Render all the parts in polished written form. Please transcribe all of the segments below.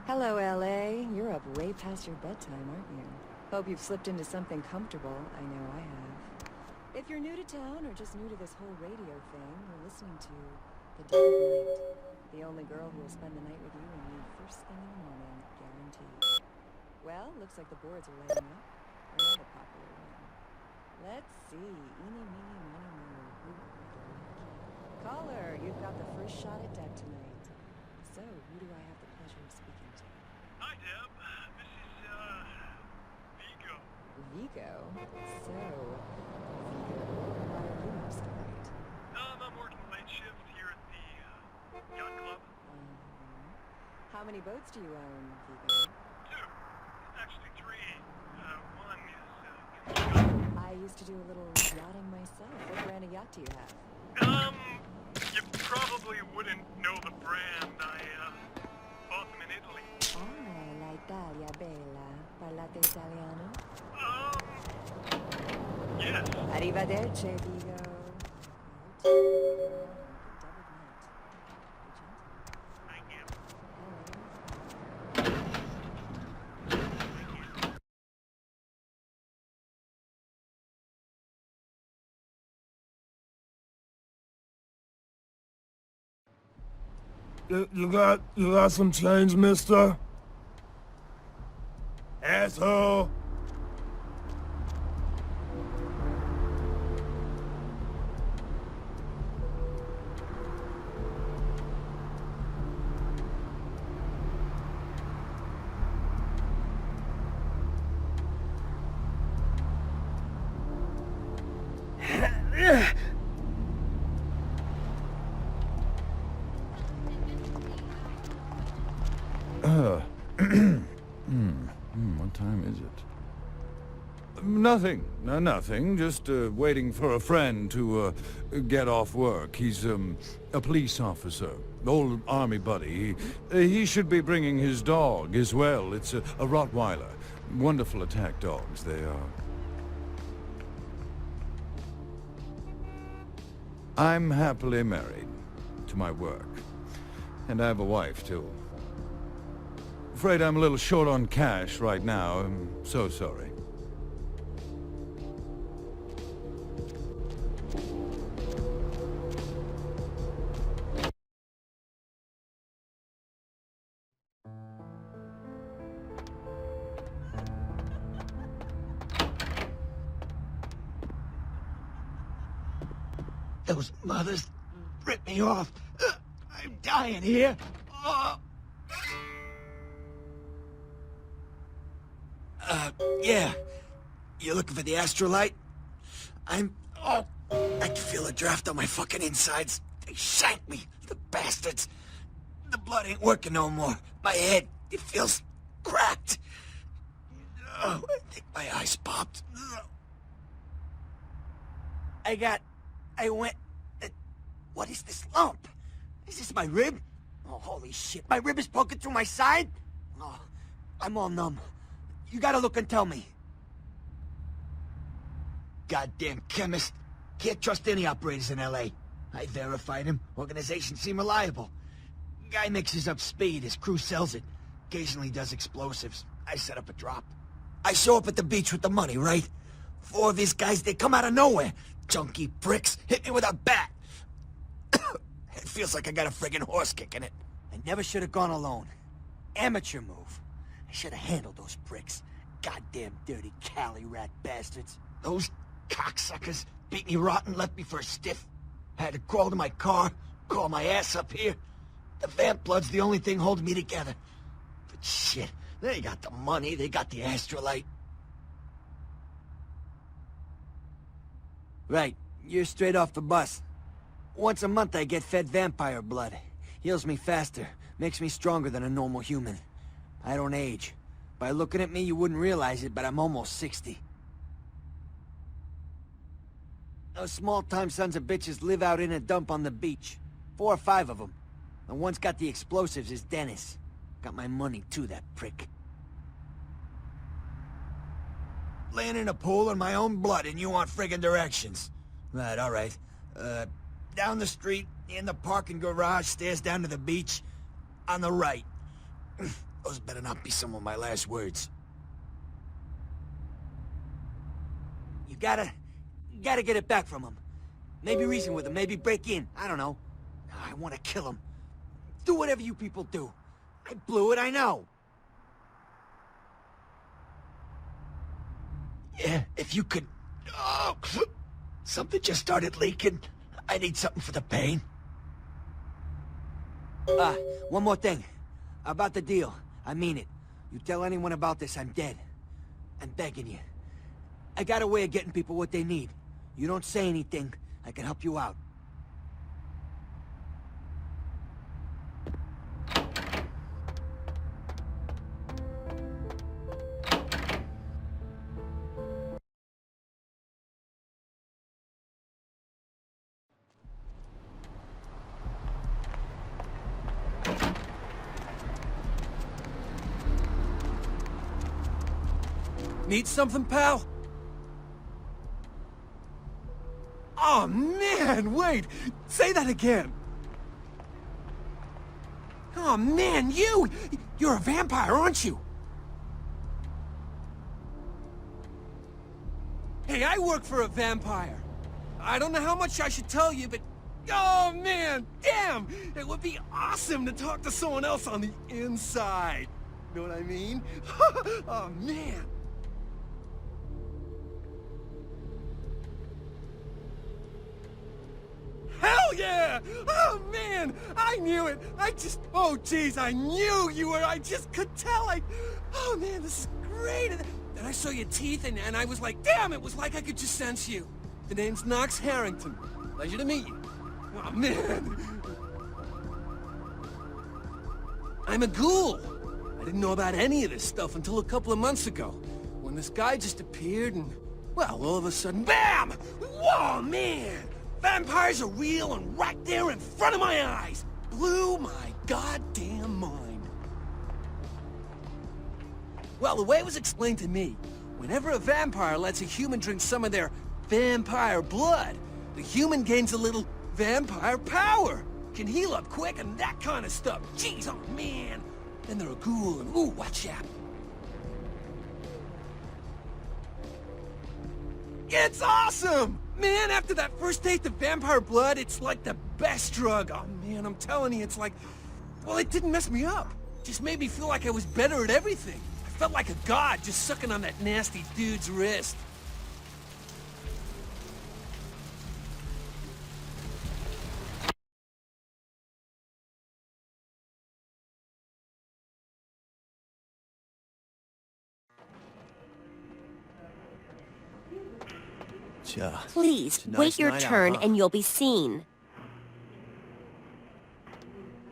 Hello, LA. You're up way past your bedtime, aren't you? Hope you've slipped into something comfortable. I know I have. If you're new to town or just new to this whole radio thing, you're listening to The Dead of Night. The only girl who will spend the night with you and leave first thing in the morning, guaranteed. Well, looks like the boards are lighting up. Another popular one. Let's see. Eeny, meeny, miny, moe. Who would like it? Caller, you've got the first shot at dead tonight. So, who do I have the pleasure of speaking to? Hi, Deb. This is, Vigo. Vigo? So, Vigo, why are you up so late? I'm working late shift here at the, yacht club. How many boats do you own, Vigo? Two. Actually, three. One is, I used to do a little yachting myself. What brand of yacht do you have? You probably wouldn't know the brand. I, bought them in Italy. Ah, la Italia bella. Parlate italiano? Yes. Arrivederci, Vigo. Thank you. You got some change, mister? Asshole! What time is it? Nothing. Just waiting for a friend to get off work. He's a police officer, old army buddy. He should be bringing his dog as well. It's a Rottweiler. Wonderful attack dogs, they are. I'm happily married to my work, and I have a wife too. Afraid I'm a little short on cash right now. I'm so sorry. Those mothers ripped me off. I'm dying here. Yeah. You looking for the astrolite? I can feel a draft on my fucking insides. They shanked me, the bastards. The blood ain't working no more. My head, it feels cracked. I think my eyes popped. What is this lump? Is this my rib? Oh, holy shit, my rib is poking through my side? Oh, I'm all numb. You gotta look and tell me. Goddamn chemist. Can't trust any operators in LA. I verified him. Organization seem reliable. Guy mixes up speed, his crew sells it. Occasionally does explosives. I set up a drop. I show up at the beach with the money, right? 4 of these guys, they come out of nowhere. Junky pricks hit me with a bat. It feels like I got a friggin' horse kicking it. I never should have gone alone. Amateur move. I should have handled those pricks. Goddamn dirty Cali rat bastards. Those cocksuckers beat me rotten, left me for a stiff. Had to crawl to my car, crawl my ass up here. The vamp blood's the only thing holding me together. But shit, they got the money, they got the astrolite. Right, you're straight off the bus. Once a month I get fed vampire blood. Heals me faster, makes me stronger than a normal human. I don't age. By looking at me, you wouldn't realize it, but I'm almost 60. Those small-time sons of bitches live out in a dump on the beach. 4 or 5 of them. The one's got the explosives is Dennis. Got my money too, that prick. Laying in a pool in my own blood and you want friggin' directions. Right, alright. Down the street, in the parking garage, stairs down to the beach. On the right. Those better not be some of my last words. You gotta get it back from him. Maybe reason with him, maybe break in. I don't know. I want to kill him. Do whatever you people do. I blew it, I know. Yeah, if you could... Oh, something just started leaking. I need something for the pain. One more thing. About the deal. I mean it. You tell anyone about this, I'm dead. I'm begging you. I got a way of getting people what they need. You don't say anything, I can help you out. Need something, pal? Oh, man, wait! Say that again! Oh, man, you're a vampire, aren't you? Hey, I work for a vampire. I don't know how much I should tell you, but... Oh, man, damn! It would be awesome to talk to someone else on the inside. Know what I mean? Oh, man. Hell yeah! Oh, man! I knew it! Oh, jeez, I knew you were... I just could tell, Oh, man, this is great! And I saw your teeth, and I was like, damn, it was like I could just sense you. The name's Knox Harrington. Pleasure to meet you. Oh, man! I'm a ghoul. I didn't know about any of this stuff until a couple of months ago, when this guy just appeared and, well, all of a sudden, BAM! Whoa, man! Vampires are real and right there in front of my eyes! Blew my goddamn mind. Well, the way it was explained to me, whenever a vampire lets a human drink some of their vampire blood, the human gains a little vampire power, can heal up quick and that kind of stuff. Jeez, oh man! Then they're a ghoul and ooh, watch out. It's awesome! Man, after that first taste of vampire blood, it's like the best drug. Oh man, I'm telling you, it's like... Well, it didn't mess me up. It just made me feel like I was better at everything. I felt like a god just sucking on that nasty dude's wrist. Please, wait your turn and you'll be seen.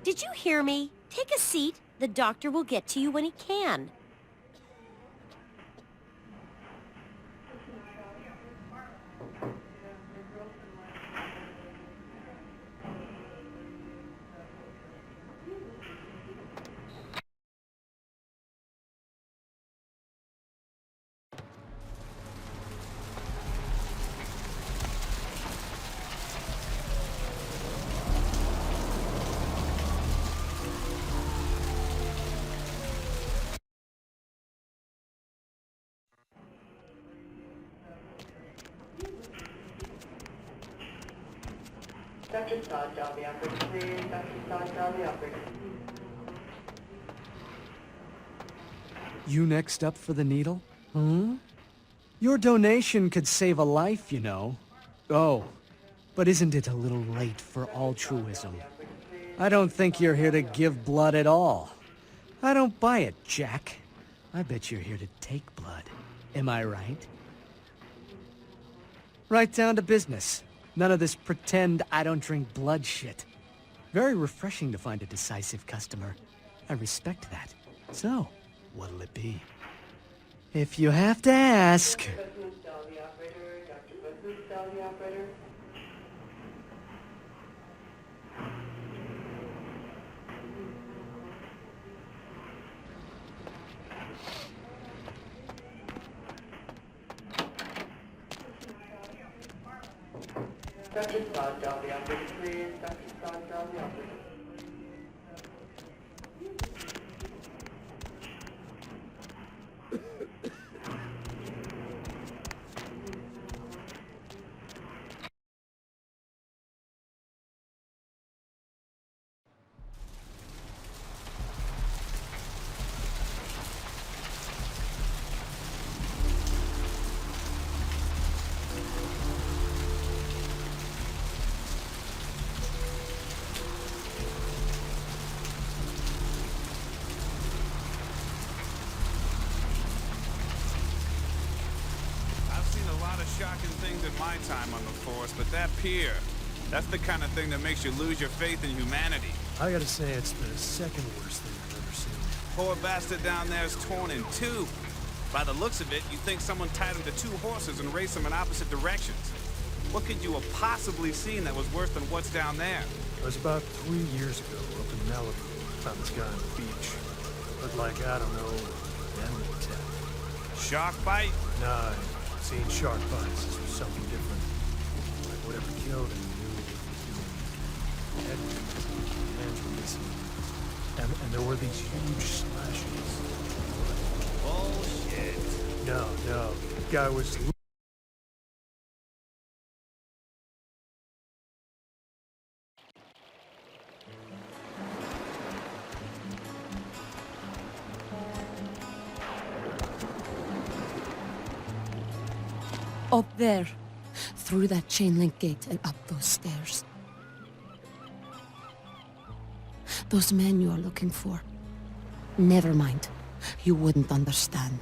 Did you hear me? Take a seat. The doctor will get to you when he can. Dr. Sod, down the operator, please. Dr. Sod, down the operator. You next up for the needle? Hmm? Your donation could save a life, you know. Oh, but isn't it a little late for altruism? I don't think you're here to give blood at all. I don't buy it, Jack. I bet you're here to take blood. Am I right? Right down to business. None of this pretend I don't drink blood shit. Very refreshing to find a decisive customer. I respect that. So, what'll it be? If you have to ask... Dr. Bethune, down the operator. Dr. Bethune, down the operator. Dr. Sod, down the operator, please. Dr. Sod, down the operator. of shocking things in my time on the force, but that pier, that's the kind of thing that makes you lose your faith in humanity. I gotta say, it's the second worst thing I've ever seen. Poor bastard down there is torn in two. By the looks of it, you think someone tied him to two horses and raced them in opposite directions. What could you have possibly seen that was worse than what's down there? It was about 3 years ago, up in Malibu. Found this guy on the beach. Looked like, I don't know, an animal attack. Shark bite? Nah, I've seen shark bites. This was something different. Like whatever killed him knew what it was doing. Head was missing, hands were missing. And there were these huge slashes. Bullshit. No. The guy was... Up there, through that chain link gate and up those stairs. Those men you are looking for. Never mind. You wouldn't understand.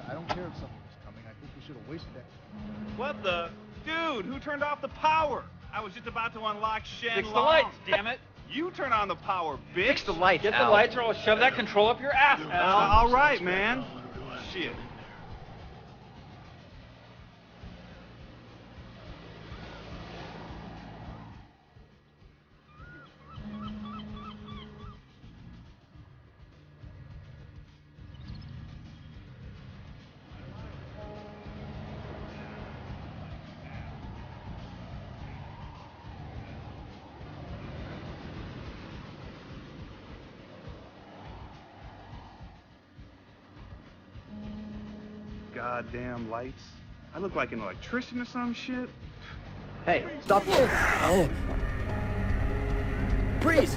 I don't care if something was coming. I think we should have wasted that. What the? Dude, who turned off the power? I was just about to unlock Shen Fix the lights, damn it. You turn on the power, bitch. Fix the lights, Get the lights or I'll shove that control up your ass, all right, man. Shit. Goddamn lights. I look like an electrician or some shit. Hey, stop. Oh. Freeze!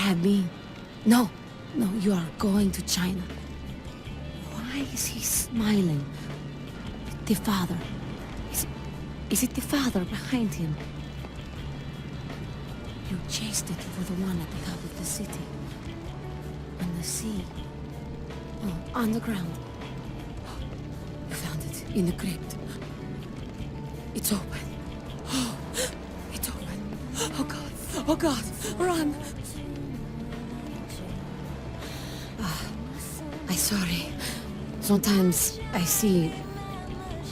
have been. No, you are going to China. Why is he smiling? The father. Is it the father behind him? You chased it for the one at the top of the city. On the sea. Oh, on the ground. You found it in the crypt. It's open. Oh, it's open. Oh God. Oh God. Run. I'm sorry. Sometimes I see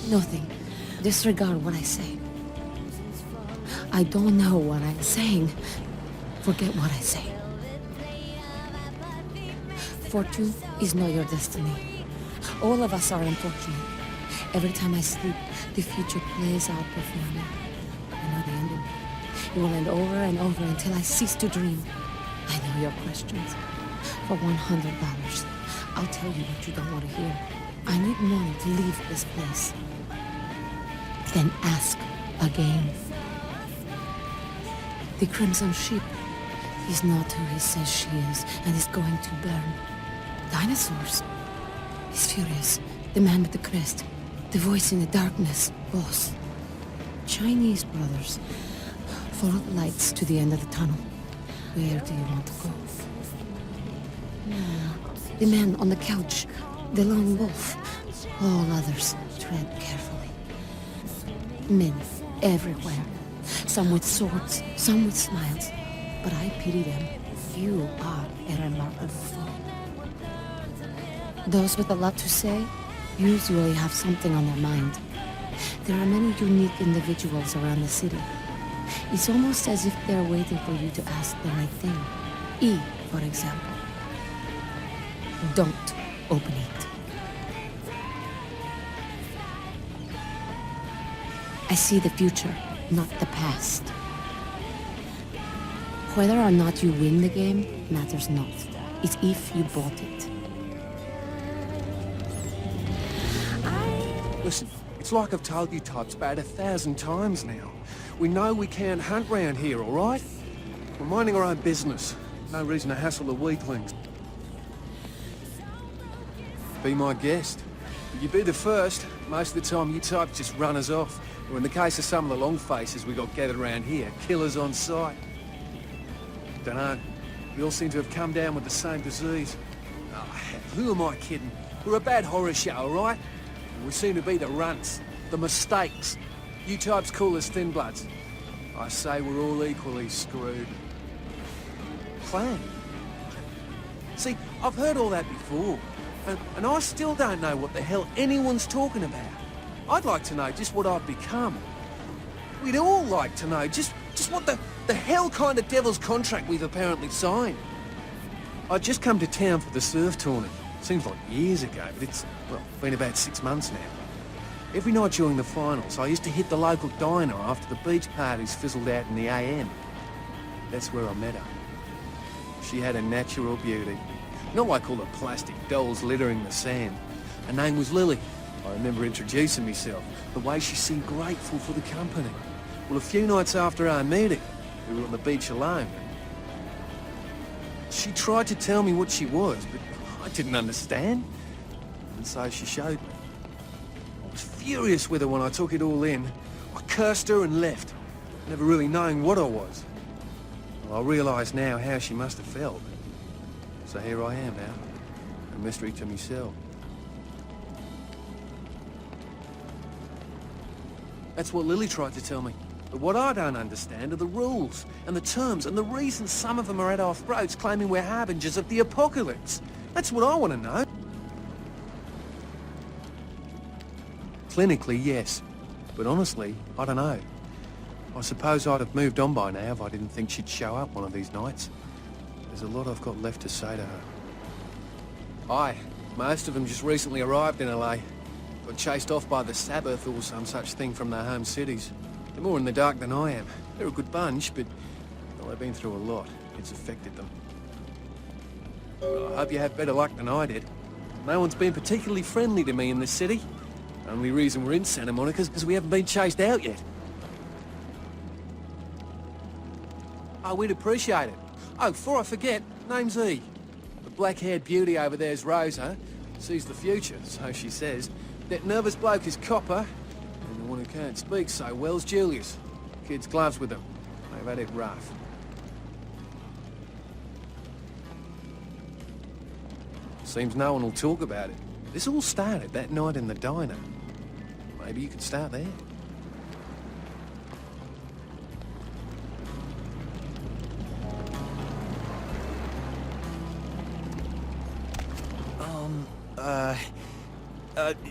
nothing. Disregard what I say. I don't know what I'm saying. Forget what I say. Fortune is not your destiny. All of us are unfortunate. Every time I sleep, the future plays out before me. I know the ending. It will end over and over until I cease to dream. I know your questions. For $100, I'll tell you what you don't want to hear. I need money to leave this place. Then ask again. The Crimson Ship is not who he says she is, and is going to burn. Dinosaurs. He's furious. The man with the crest. The voice in the darkness. Boss. Chinese brothers. Follow the lights to the end of the tunnel. Where do you want to go? The man on the couch. The lone wolf. All others, tread carefully. Men everywhere. Some with swords, some with smiles. But I pity them. You are a remarkable foe. Those with a lot to say usually have something on their mind. There are many unique individuals around the city. It's almost as if they're waiting for you to ask the right thing. E, for example. Don't open it. I see the future, not the past. Whether or not you win the game matters not. It's if you bought it. Listen, it's like I've told you types about 1,000 times now. We know we can't hunt round here, all right? We're minding our own business. No reason to hassle the weaklings. Be my guest. But you be the first. Most of the time you types just run us off. Or in the case of some of the long faces we got gathered around here, killers on sight. Dunno. We all seem to have come down with the same disease. Oh, heck, who am I kidding? We're a bad horror show, all right? And we seem to be the runts, the mistakes. You types call us thin bloods. I say we're all equally screwed. Plan? See, I've heard all that before. And I still don't know what the hell anyone's talking about. I'd like to know just what I've become. We'd all like to know just what the hell kind of devil's contract we've apparently signed. I'd just come to town for the surf tournament. Seems like years ago, but it's, well, been about 6 months now. Every night during the finals, I used to hit the local diner after the beach parties fizzled out in the AM. That's where I met her. She had a natural beauty. Not like all the plastic dolls littering the sand. Her name was Lily. I remember introducing myself, the way she seemed grateful for the company. Well, a few nights after our meeting, we were on the beach alone. She tried to tell me what she was, but I didn't understand. And so she showed me. I was furious with her when I took it all in. I cursed her and left, never really knowing what I was. Well, I realise now how she must have felt. So here I am now, a mystery to myself. That's what Lily tried to tell me. But what I don't understand are the rules, and the terms, and the reasons some of them are at our throats claiming we're harbingers of the apocalypse. That's what I want to know. Clinically, yes. But honestly, I don't know. I suppose I'd have moved on by now if I didn't think she'd show up one of these nights. There's a lot I've got left to say to her. Aye, most of them just recently arrived in LA. Got chased off by the Sabbath or some such thing from their home cities. They're more in the dark than I am. They're a good bunch, but well, they've been through a lot. It's affected them. Well, I hope you have better luck than I did. No one's been particularly friendly to me in this city. Only reason we're in Santa Monica is because we haven't been chased out yet. Oh, we'd appreciate it. Oh, before I forget, name's E. The black-haired beauty over there's Rosa. Sees the future, so she says. That nervous bloke is Copper. And the one who can't speak so well's Julius. Kid's gloves with them. They've had it rough. Seems no one will talk about it. This all started that night in the diner. Maybe you could start there.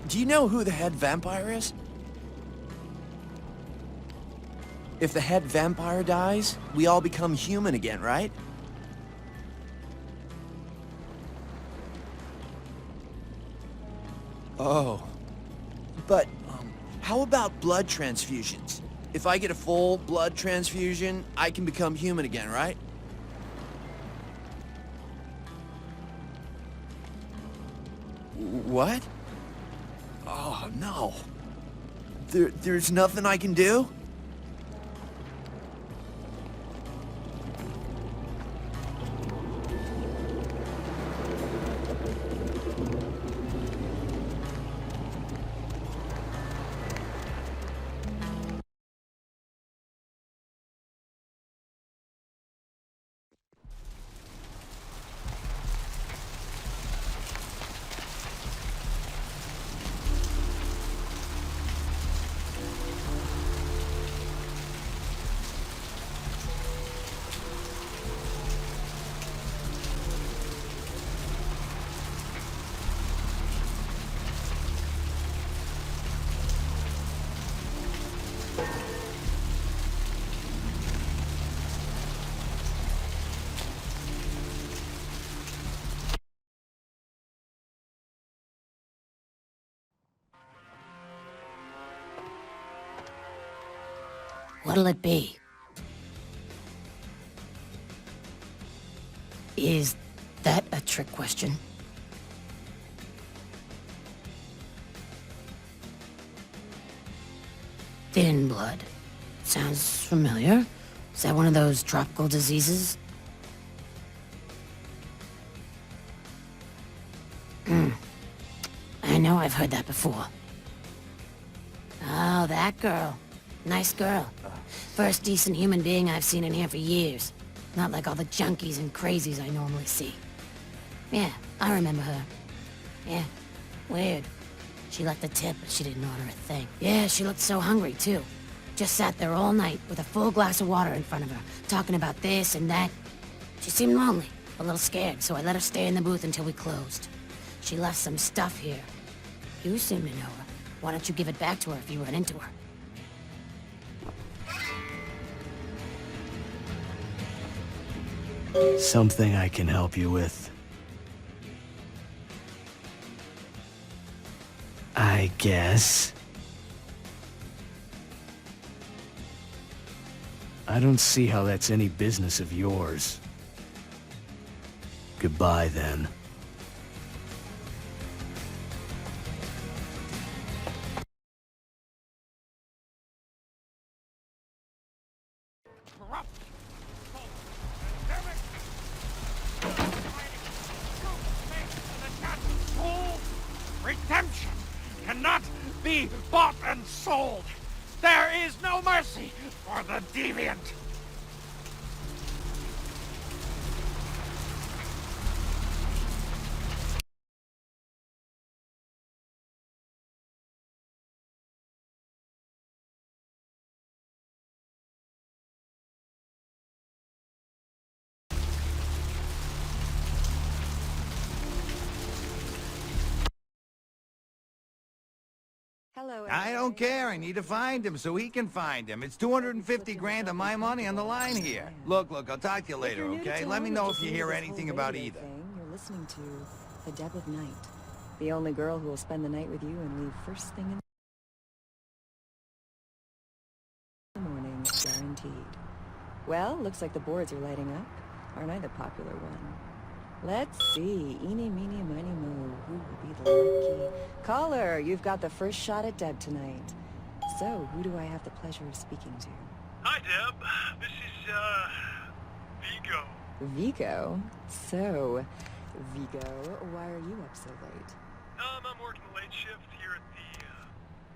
Do you know who the head vampire is? If the head vampire dies, we all become human again, right? Oh. But, how about blood transfusions? If I get a full blood transfusion, I can become human again, right? What? Oh, no. There's nothing I can do? What'll it be? Is that a trick question? Thin blood. Sounds familiar. Is that one of those tropical diseases? I know I've heard that before. Oh, that girl. Nice girl. First decent human being I've seen in here for years. Not like all the junkies and crazies I normally see. Yeah, I remember her. Yeah, weird. She left a tip, but she didn't order a thing. Yeah, she looked so hungry, too. Just sat there all night with a full glass of water in front of her, talking about this and that. She seemed lonely, a little scared, so I let her stay in the booth until we closed. She left some stuff here. You seem to know her. Why don't you give it back to her if you run into her? Something I can help you with. I guess. I don't see how that's any business of yours. Goodbye, then. Redemption cannot be bought and sold. There is no mercy for the deviant. Hello, I don't care. I need to find him so he can find him. It's 250 grand of my money on the line here. Look, I'll talk to you later, okay? Let me know if you hear anything about either. You're listening to The Dead of Night. The only girl who will spend the night with you and leave first thing in the morning, guaranteed. Well, looks like the boards are lighting up. Aren't I the popular one? Let's see. Eeny, meeny, miny, mo. Who will be the lucky caller? You've got the first shot at Deb tonight. So, who do I have the pleasure of speaking to? Hi, Deb. This is, Vigo. Vigo? So, Vigo, why are you up so late? I'm working the late shift here at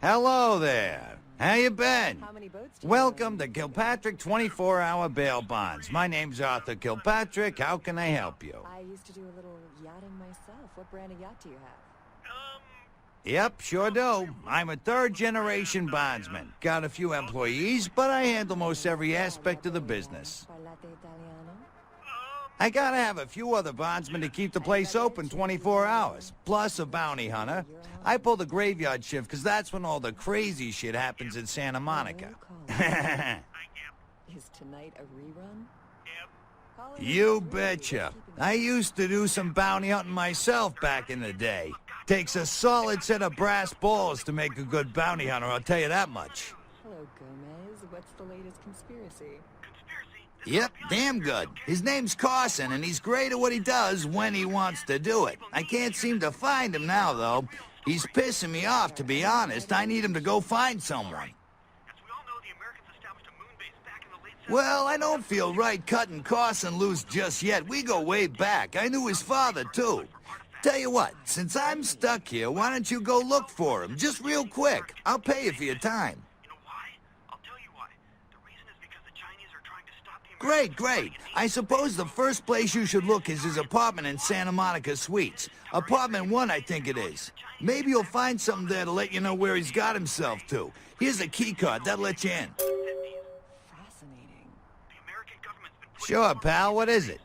the, Hello there. How you been? How many boats do you Welcome to Kilpatrick 24-hour bail bonds. My name's Arthur Kilpatrick. How can I help you? I used to do a little yachting myself. What brand of yacht do you have? Yep, sure do. I'm a third-generation bondsman. Got a few employees, but I handle most every aspect of the business. Parlate Italiano? I gotta have a few other bondsmen to keep the place open 24 hours, plus a bounty hunter. I pull the graveyard shift because that's when all the crazy shit happens in Santa Monica. Is tonight a rerun? You betcha. I used to do some bounty hunting myself back in the day. Takes a solid set of brass balls to make a good bounty hunter, I'll tell you that much. Hello, Gomez. What's the latest conspiracy? Yep, damn good. His name's Carson, and he's great at what he does when he wants to do it. I can't seem to find him now, though. He's pissing me off, to be honest. I need him to go find someone. Well, I don't feel right cutting Carson loose just yet. We go way back. I knew his father, too. Tell you what, since I'm stuck here, why don't you go look for him? Just real quick. I'll pay you for your time. Great, great. I suppose the first place you should look is his apartment in Santa Monica Suites. Apartment 1, I think it is. Maybe you'll find something there to let you know where he's got himself to. Here's a key card. That'll let you in. Fascinating. Sure, pal. What is it?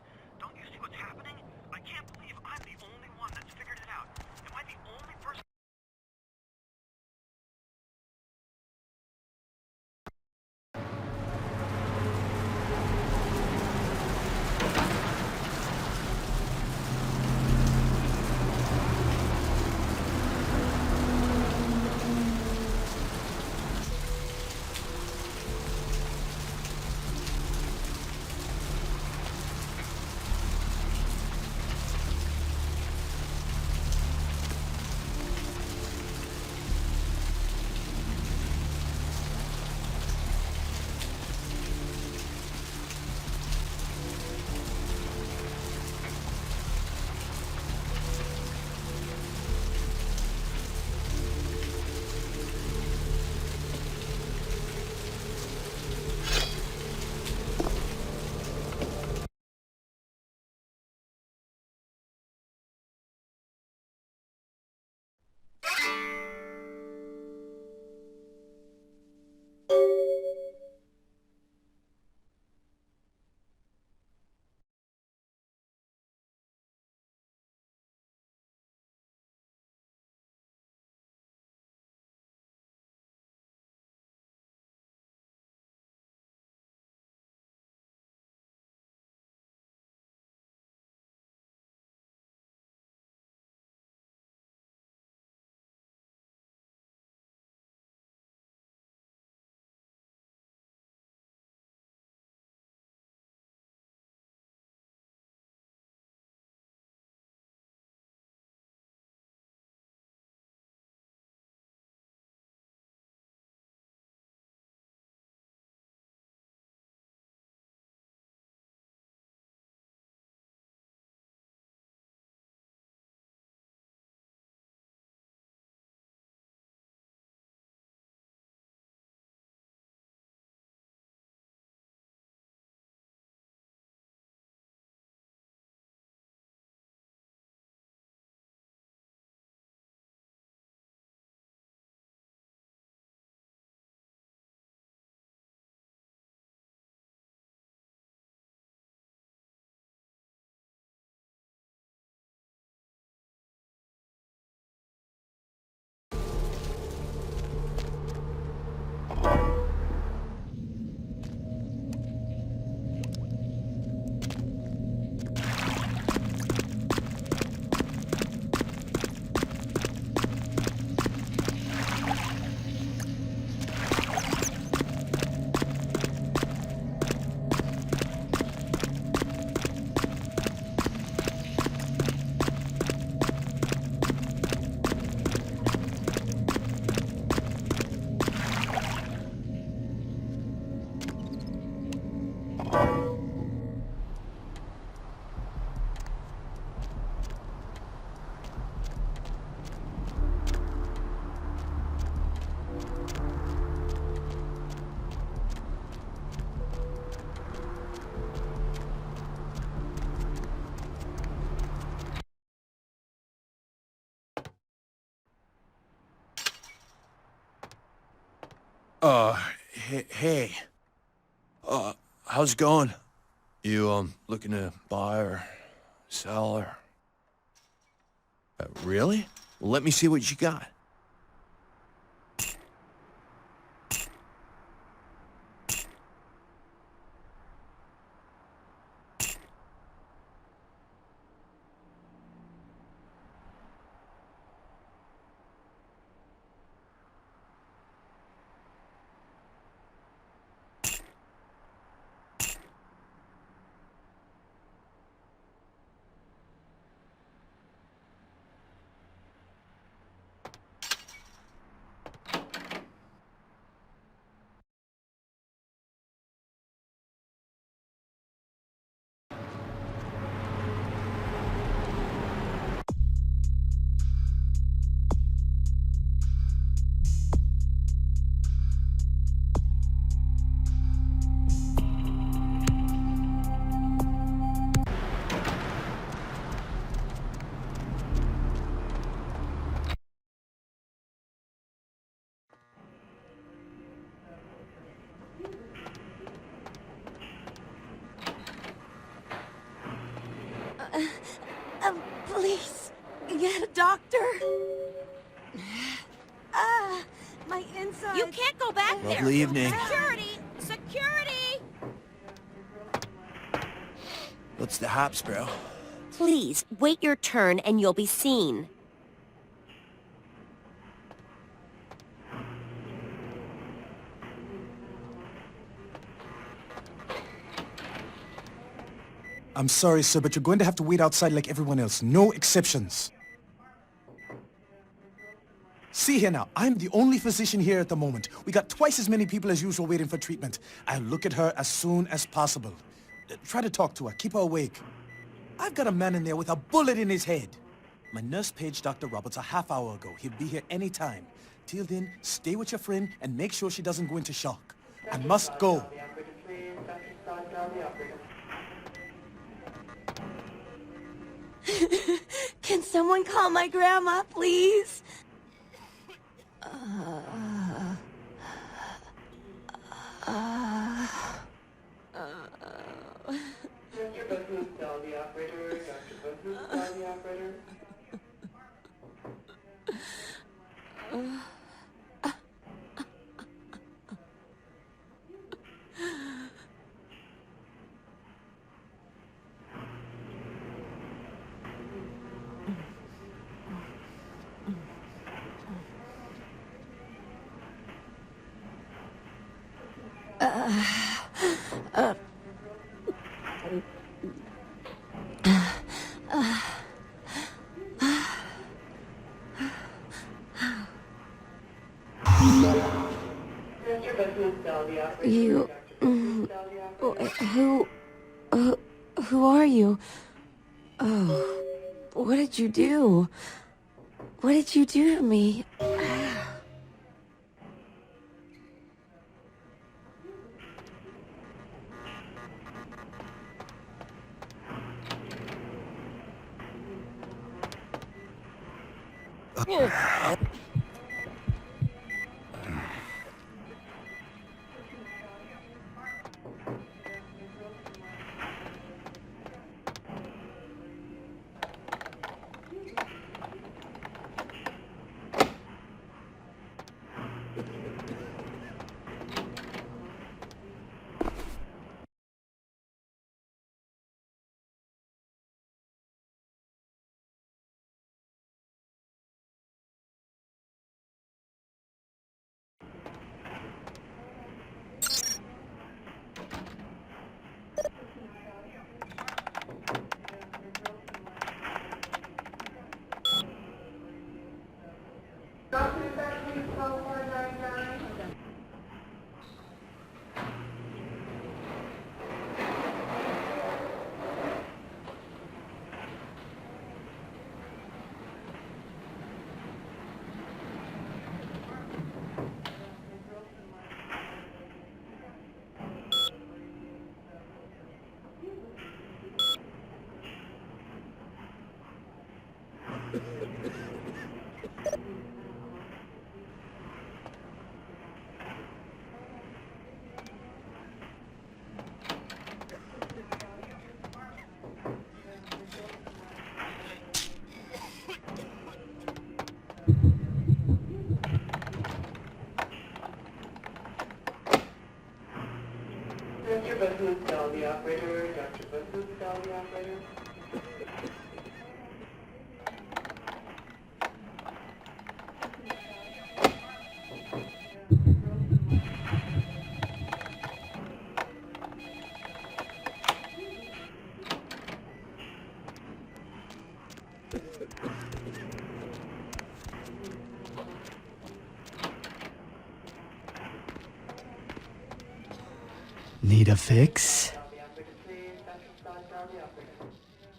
Hey. How's it going? You, looking to buy or sell or... really? Well, let me see what you got. Please, get a doctor. My inside. You can't go back there. Lovely evening. Security! Security! What's the hops, bro? Please, wait your turn and you'll be seen. I'm sorry, sir, but you're going to have to wait outside like everyone else. No exceptions. See here now, I'm the only physician here at the moment. We got twice as many people as usual waiting for treatment. I'll look at her as soon as possible. Try to talk to her. Keep her awake. I've got a man in there with a bullet in his head. My nurse paged Dr. Roberts a half hour ago. He'll be here any time. Till then, stay with your friend and make sure she doesn't go into shock. I must go. Can someone call my grandma, please? Mr. Boothman, tell the operator. Dr. Boothman, tell the operator. Mr. Boothman, tell the operator. You... Dr. Boothman, tell the operator. Who are you? Oh, what did you do? What did you do to me? the operator. Dr. Boothroyd, the operator. Need a fix?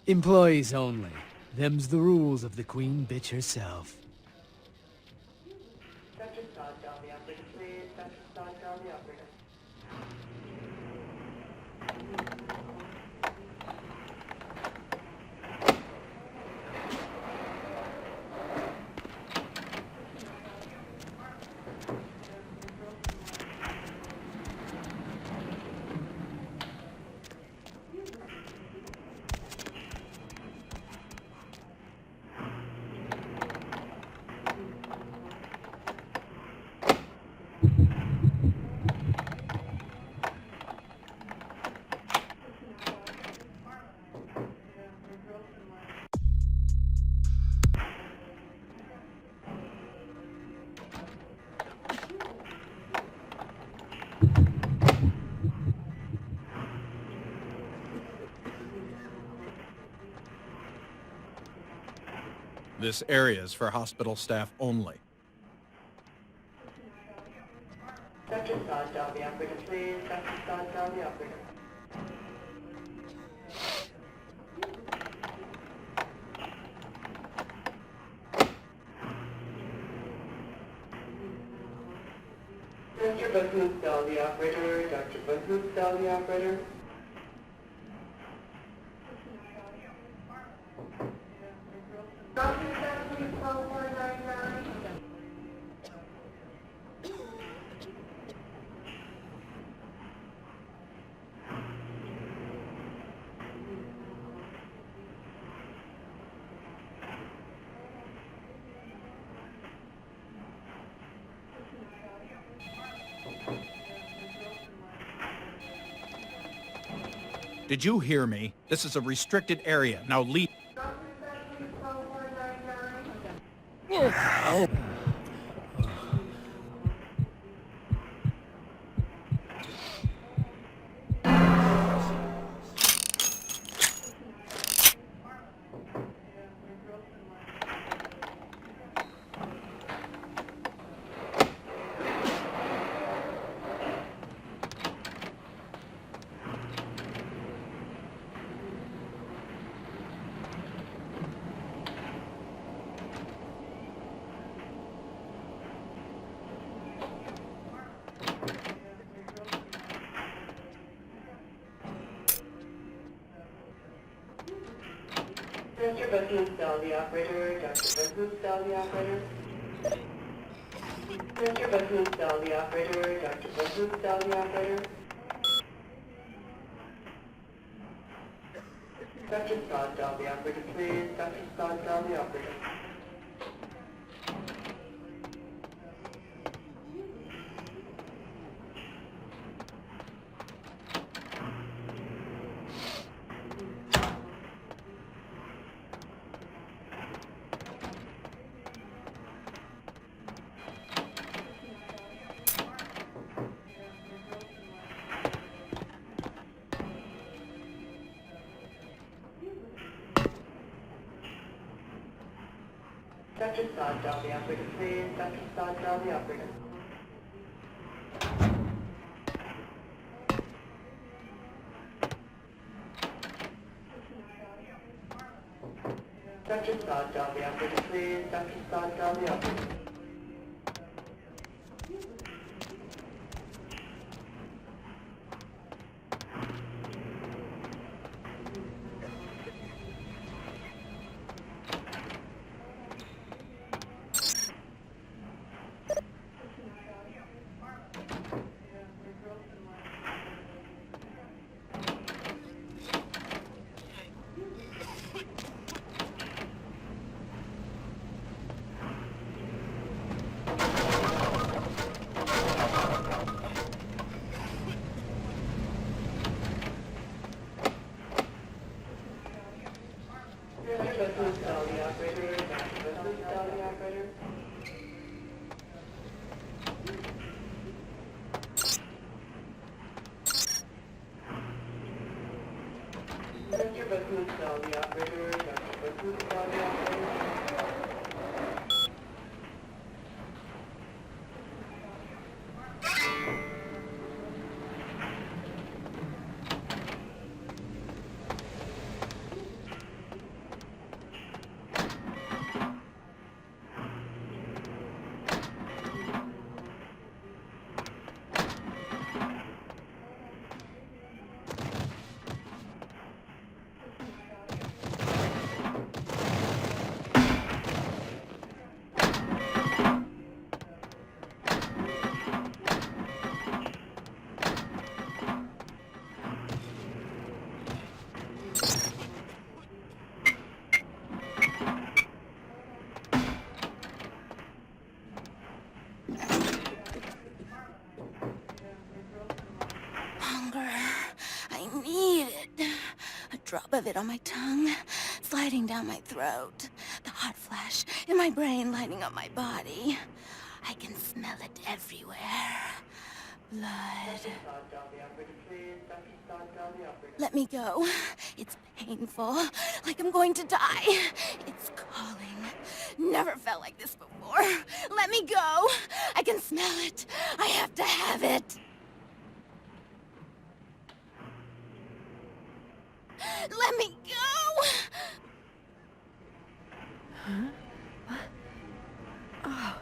Employees only. Them's the rules of the queen bitch herself. Dr. Scott, down the operator, please. Dr. Scott, down the operator. This area is for hospital staff only. Dr. Scott, down the operator, please. Dr. Scott, down the operator. Dr. Boothroyd, down the operator. Dr. Boothroyd, down the operator. Did you hear me? This is a restricted area. Now leave. Dr. Boothroyd, down the operator. Dr. Boothroyd, down the operator. Dr. Boothroyd, down the operator. Dr. Boothroyd, down the operator. Dr. Scott, down the operator, please. Dr. Scott, down the operator. Dr. Scott, down the operator, please. Dr. Scott, down the operator. Dr. Scott, down the operator, please. Dr. Scott, down the operator. drop of it on my tongue, sliding down my throat. The hot flash in my brain lighting up my body. I can smell it everywhere. Blood. Let me go. It's painful, like I'm going to die. It's calling. Never felt like this before. Let me go. I can smell it. I have to have it. Let me go. Huh? What? Oh.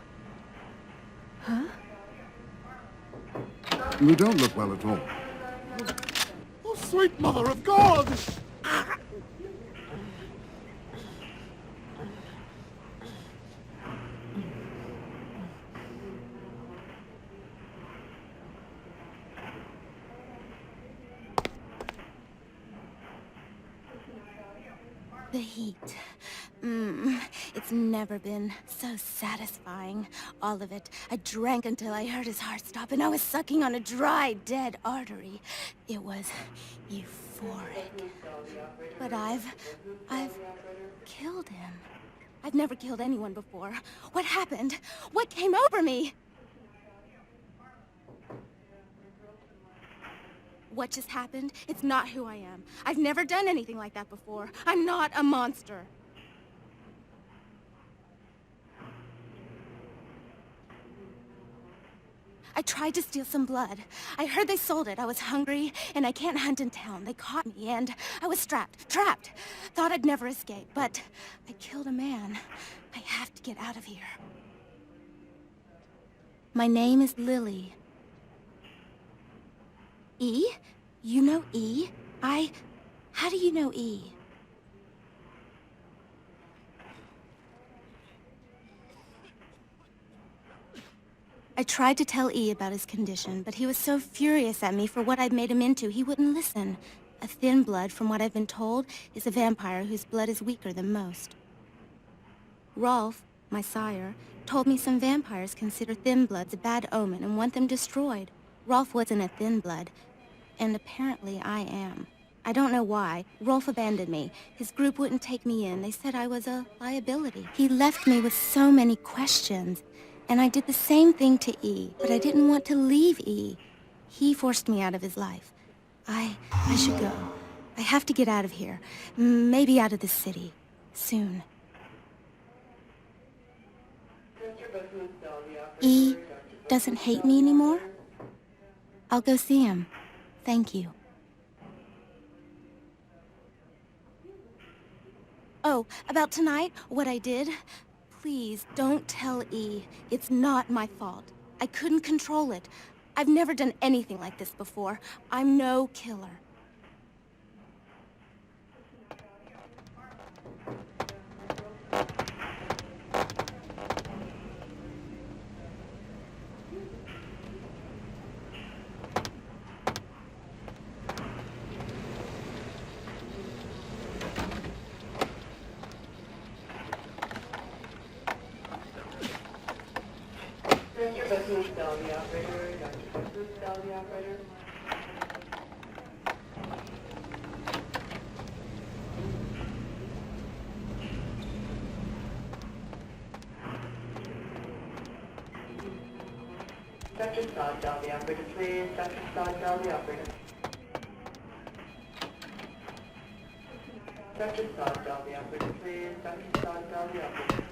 Huh? You don't look well at all. Oh, sweet mother of God! The heat. It's never been so satisfying. All of it. I drank until I heard his heart stop, and I was sucking on a dry, dead artery. It was euphoric. But I've killed him. I've never killed anyone before. What happened? What came over me? What just happened? It's not who I am. I've never done anything like that before. I'm not a monster. I tried to steal some blood. I heard they sold it. I was hungry, and I can't hunt in town. They caught me, and I was trapped. Thought I'd never escape, but I killed a man. I have to get out of here. My name is Lily. E? You know E? How do you know E? I tried to tell E about his condition, but he was so furious at me for what I'd made him into, he wouldn't listen. A thin blood, from what I've been told, is a vampire whose blood is weaker than most. Rolf, my sire, told me some vampires consider thin bloods a bad omen and want them destroyed. Rolf wasn't a thin blood, and apparently I am. I don't know why. Rolf abandoned me. His group wouldn't take me in. They said I was a liability. He left me with so many questions. And I did the same thing to E, but I didn't want to leave E. He forced me out of his life. I should go. I have to get out of here. Maybe out of the city. Soon. E doesn't hate me anymore? I'll go see him. Thank you. Oh, about tonight, what I did? Please, don't tell E. It's not my fault. I couldn't control it. I've never done anything like this before. I'm no killer. Mr. Business, tell the operator. Dr. Business, tell the operator. Dr. Sod, tell the operator, please. Dr. Sod, tell the operator. Dr. Sod, tell the operator, please. Dr. Sod, tell the operator.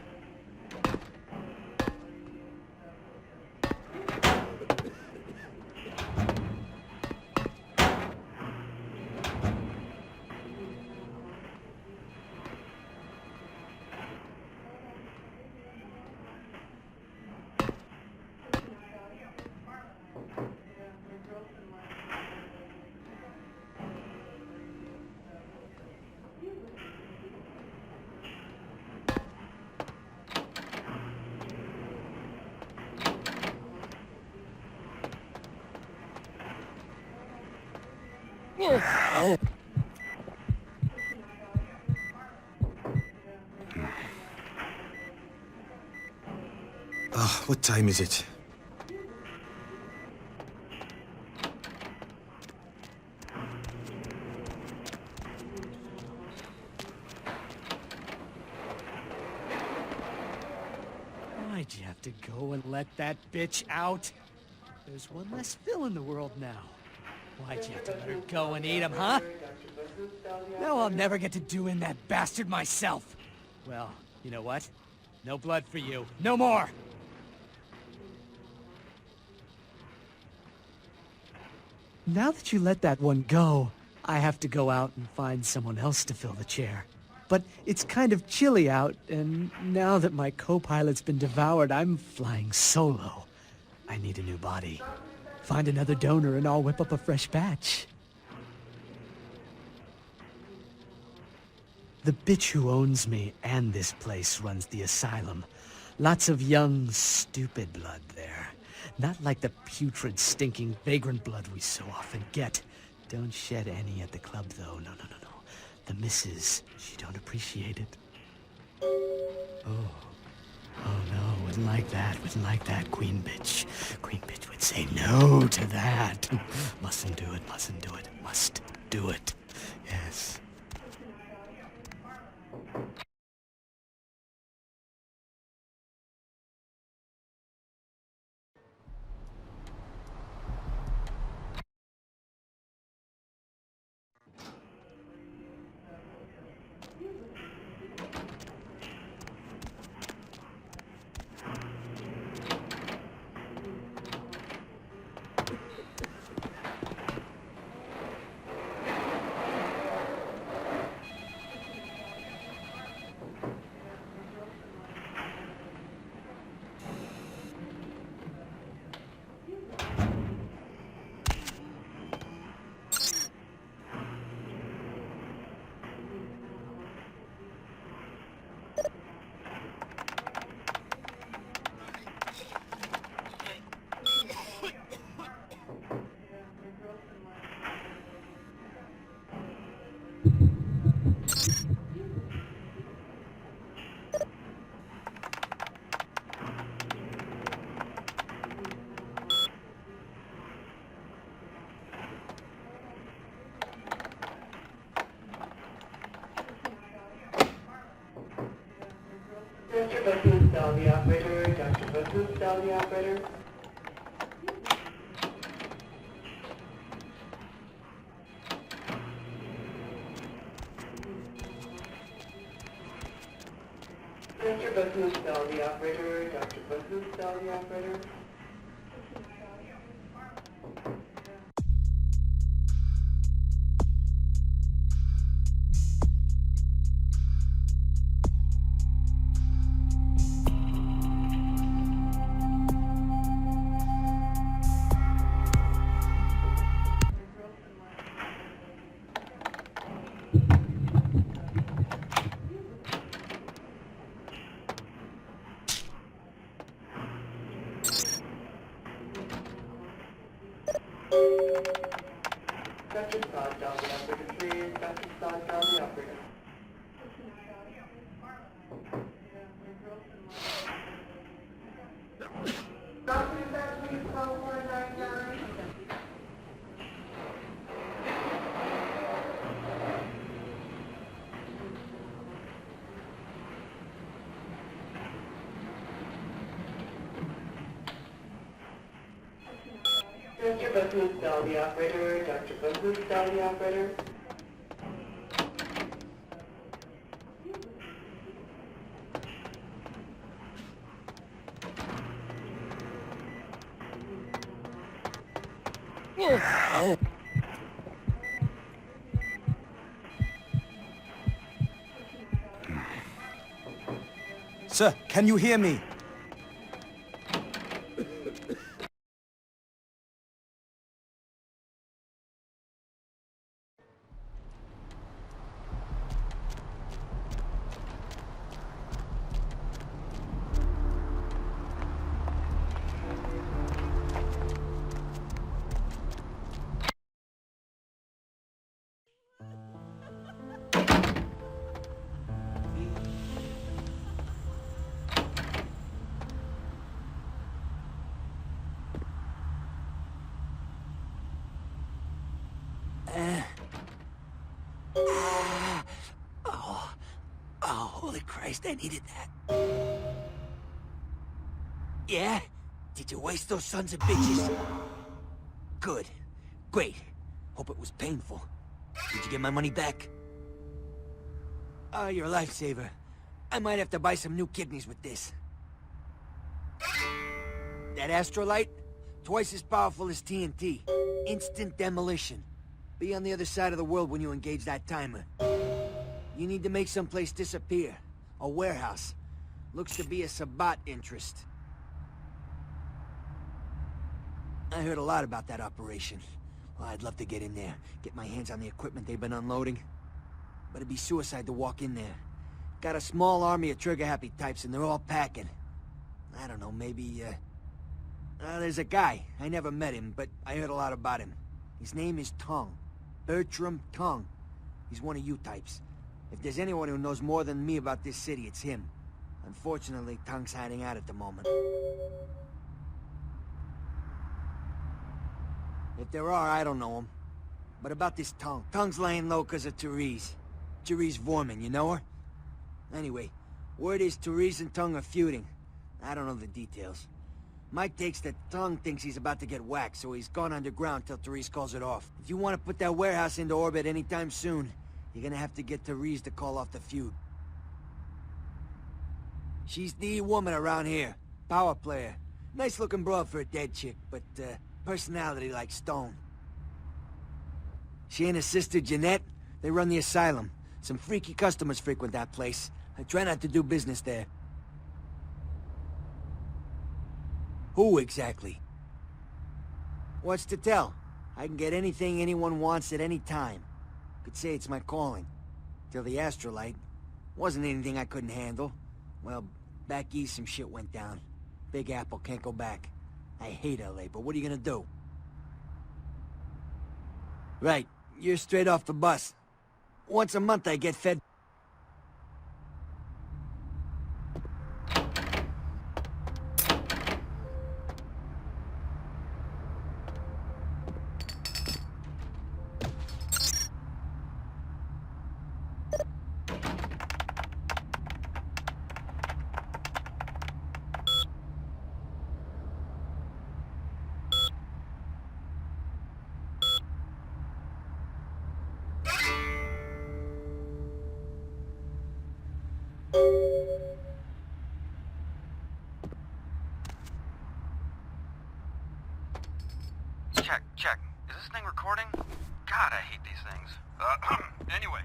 What time is it? Go and let that bitch out. There's one less Phil in the world now. Why'd you have to let her go and eat him, huh? Now I'll never get to do in that bastard myself. Well, you know what? No blood for you. No more! Now that you let that one go, I have to go out and find someone else to fill the chair. But it's kind of chilly out, and now that my co-pilot's been devoured, I'm flying solo. I need a new body. Find another donor and I'll whip up a fresh batch. The bitch who owns me and this place runs the asylum. Lots of young, stupid blood there. Not like the putrid, stinking, vagrant blood we so often get. Don't shed any at the club, though. No. The missus, she don't appreciate it. Oh no, wouldn't like that, queen bitch. Queen bitch would say no to that. Mustn't do it, must do it. Yes. Mr. Buckman, Sal, the operator. Dr. Buckman, Sal, the operator. Mr. Buckman, Sal, the operator. Dr. Buckman, Sal, the operator. Dr. Sod, Dal, the operator, please. Dr. Sod, Dal, the operator. Mr. Buckman, Sal, the operator. Dr. Buckman, Sal, the operator. Sir, can you hear me? Oh, holy Christ, I needed that. Yeah? Did you waste those sons of bitches? Good. Great. Hope it was painful. Did you get my money back? Oh, you're a lifesaver. I might have to buy some new kidneys with this. That astrolight? Twice as powerful as TNT. Instant demolition. Be on the other side of the world when you engage that timer. You need to make someplace disappear. A warehouse. Looks to be a Sabbat interest. I heard a lot about that operation. Well, I'd love to get in there, get my hands on the equipment they've been unloading. But it'd be suicide to walk in there. Got a small army of trigger-happy types, and they're all packing. I don't know, maybe, there's a guy. I never met him, but I heard a lot about him. His name is Tongue. Bertram Tongue. He's one of you types. If there's anyone who knows more than me about this city, it's him. Unfortunately, Tongue's hiding out at the moment. If there are, I don't know him. But about this Tongue. Tongue's laying low because of Therese. Therese Vorman, you know her? Anyway, word is Therese and Tongue are feuding. I don't know the details. Mike takes that Tongue thinks he's about to get whacked, so he's gone underground till Therese calls it off. If you want to put that warehouse into orbit anytime soon, you're gonna have to get Therese to call off the feud. She's the woman around here. Power player. Nice-looking broad for a dead chick, but, personality like stone. She and her sister Jeanette, they run the asylum. Some freaky customers frequent that place. I try not to do business there. Who exactly? What's to tell? I can get anything anyone wants at any time. Could say it's my calling. Till the astrolight. Wasn't anything I couldn't handle. Well, back east some shit went down. Big Apple can't go back. I hate LA, but what are you gonna do? Right, you're straight off the bus. Once a month I get fed. Check. Is this thing recording? God, I hate these things. Anyway,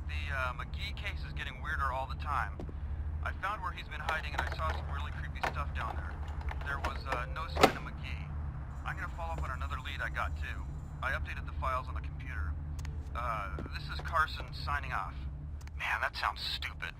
the McGee case is getting weirder all the time. I found where he's been hiding and I saw some really creepy stuff down there. There was no sign of McGee. I'm gonna follow up on another lead I got too. I updated the files on the computer. This is Carson signing off. Man, that sounds stupid.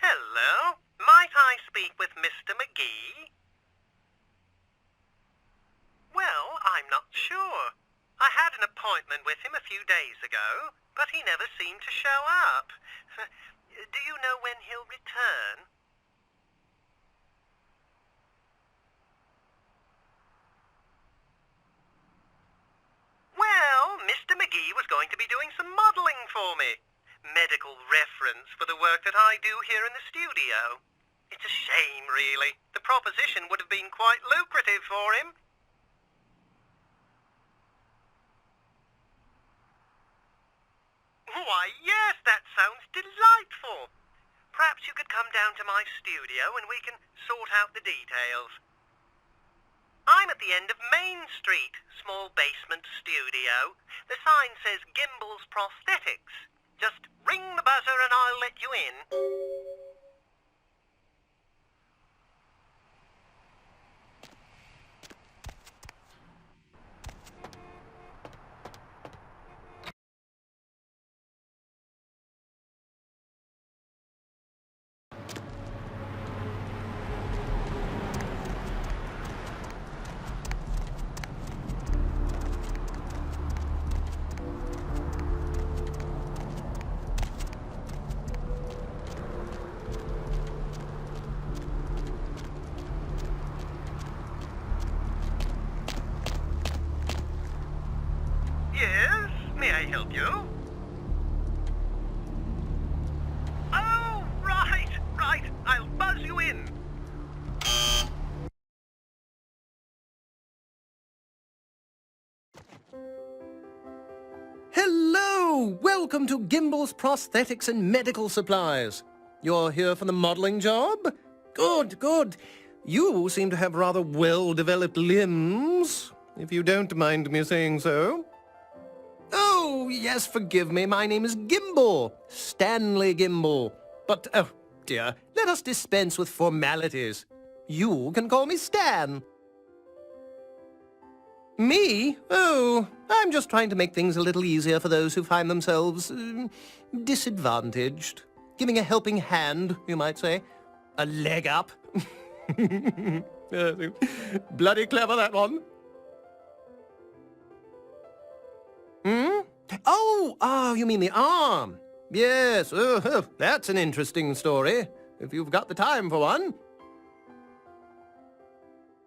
Hello? Might I speak with Mr. McGee? Well, I'm not sure. I had an appointment with him a few days ago, but he never seemed to show up. Do you know when he'll return? Well, Mr. McGee was going to be doing some modeling for me. Medical reference for the work that I do here in the studio. It's a shame, really. The proposition would have been quite lucrative for him. Why, yes, that sounds delightful. Perhaps you could come down to my studio and we can sort out the details. I'm at the end of Main Street, small basement studio. The sign says Gimbel's Prosthetics. Just ring the buzzer and I'll let you in. Yes, may I help you? Oh, right. I'll buzz you in. Hello! Welcome to Gimbel's Prosthetics and Medical Supplies. You're here for the modeling job? Good. You seem to have rather well-developed limbs, if you don't mind me saying so. Oh, yes, forgive me. My name is Gimbel. Stanley Gimbel. But, oh, dear, let us dispense with formalities. You can call me Stan. Me? Oh, I'm just trying to make things a little easier for those who find themselves disadvantaged. Giving a helping hand, you might say. A leg up. Bloody clever, that one. Oh, you mean the arm? Yes, that's an interesting story, if you've got the time for one.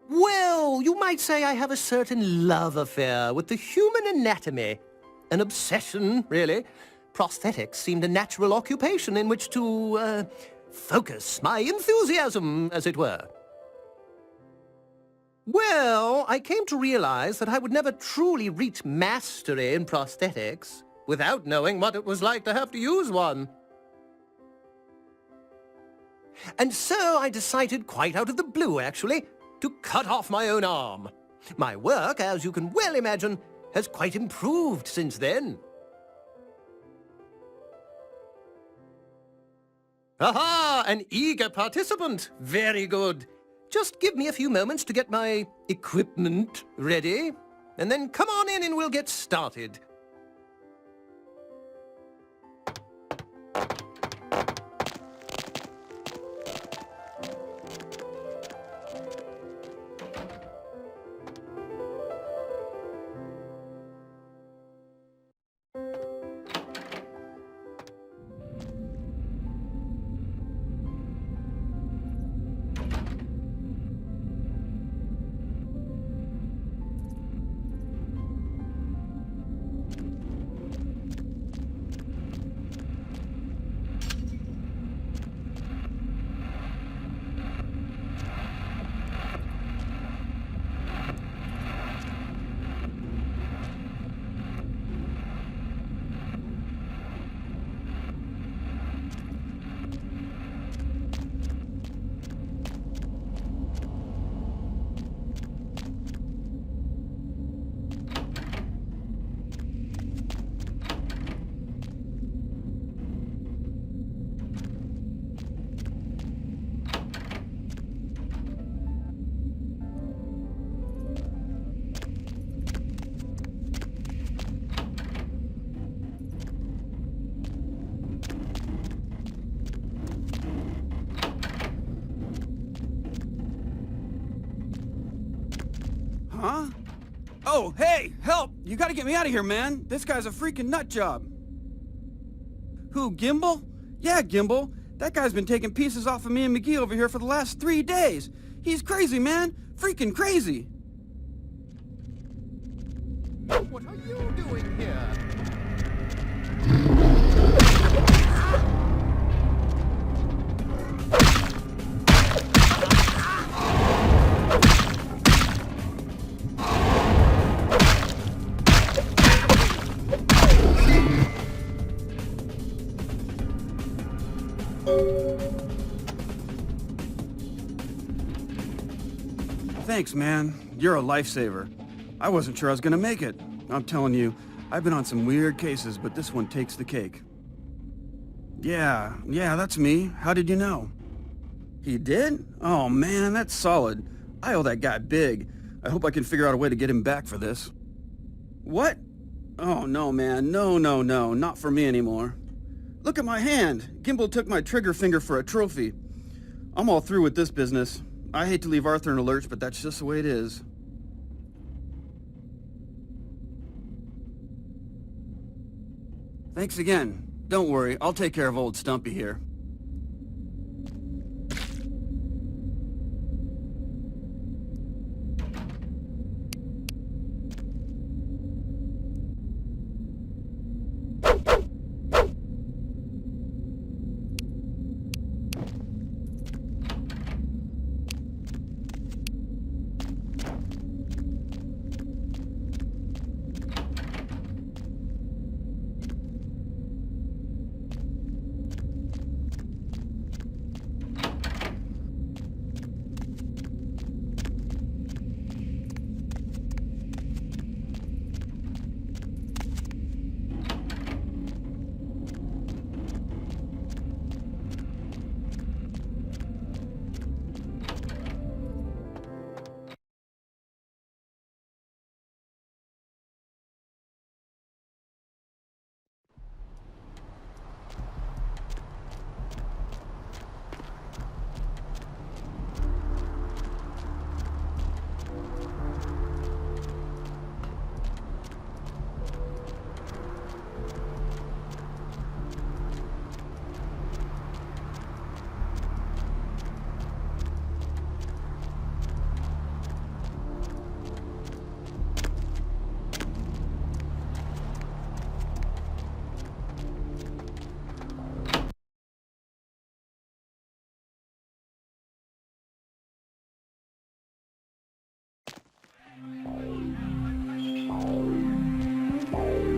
Well, you might say I have a certain love affair with the human anatomy. An obsession, really. Prosthetics seemed a natural occupation in which to, focus my enthusiasm, as it were. Well, I came to realize that I would never truly reach mastery in prosthetics without knowing what it was like to have to use one. And so I decided, quite out of the blue actually, to cut off my own arm. My work, as you can well imagine, has quite improved since then. Aha! An eager participant. Very good. Just give me a few moments to get my equipment ready, and then come on in and we'll get started. Huh? Oh, hey, help! You gotta get me out of here, man. This guy's a freaking nut job. Who, Gimbel? Yeah, Gimbel. That guy's been taking pieces off of me and McGee over here for the last 3 days. He's crazy, man. Freaking crazy. What are you doing here? Thanks, man. You're a lifesaver. I wasn't sure I was gonna make it. I'm telling you, I've been on some weird cases, but this one takes the cake. Yeah, that's me. How did you know? He did? Oh man, that's solid. I owe that guy big. I hope I can figure out a way to get him back for this. What? Oh no, man. No, not for me anymore. Look at my hand. Gimbal took my trigger finger for a trophy. I'm all through with this business. I hate to leave Arthur in a lurch, but that's just the way it is. Thanks again. Don't worry, I'll take care of old Stumpy here.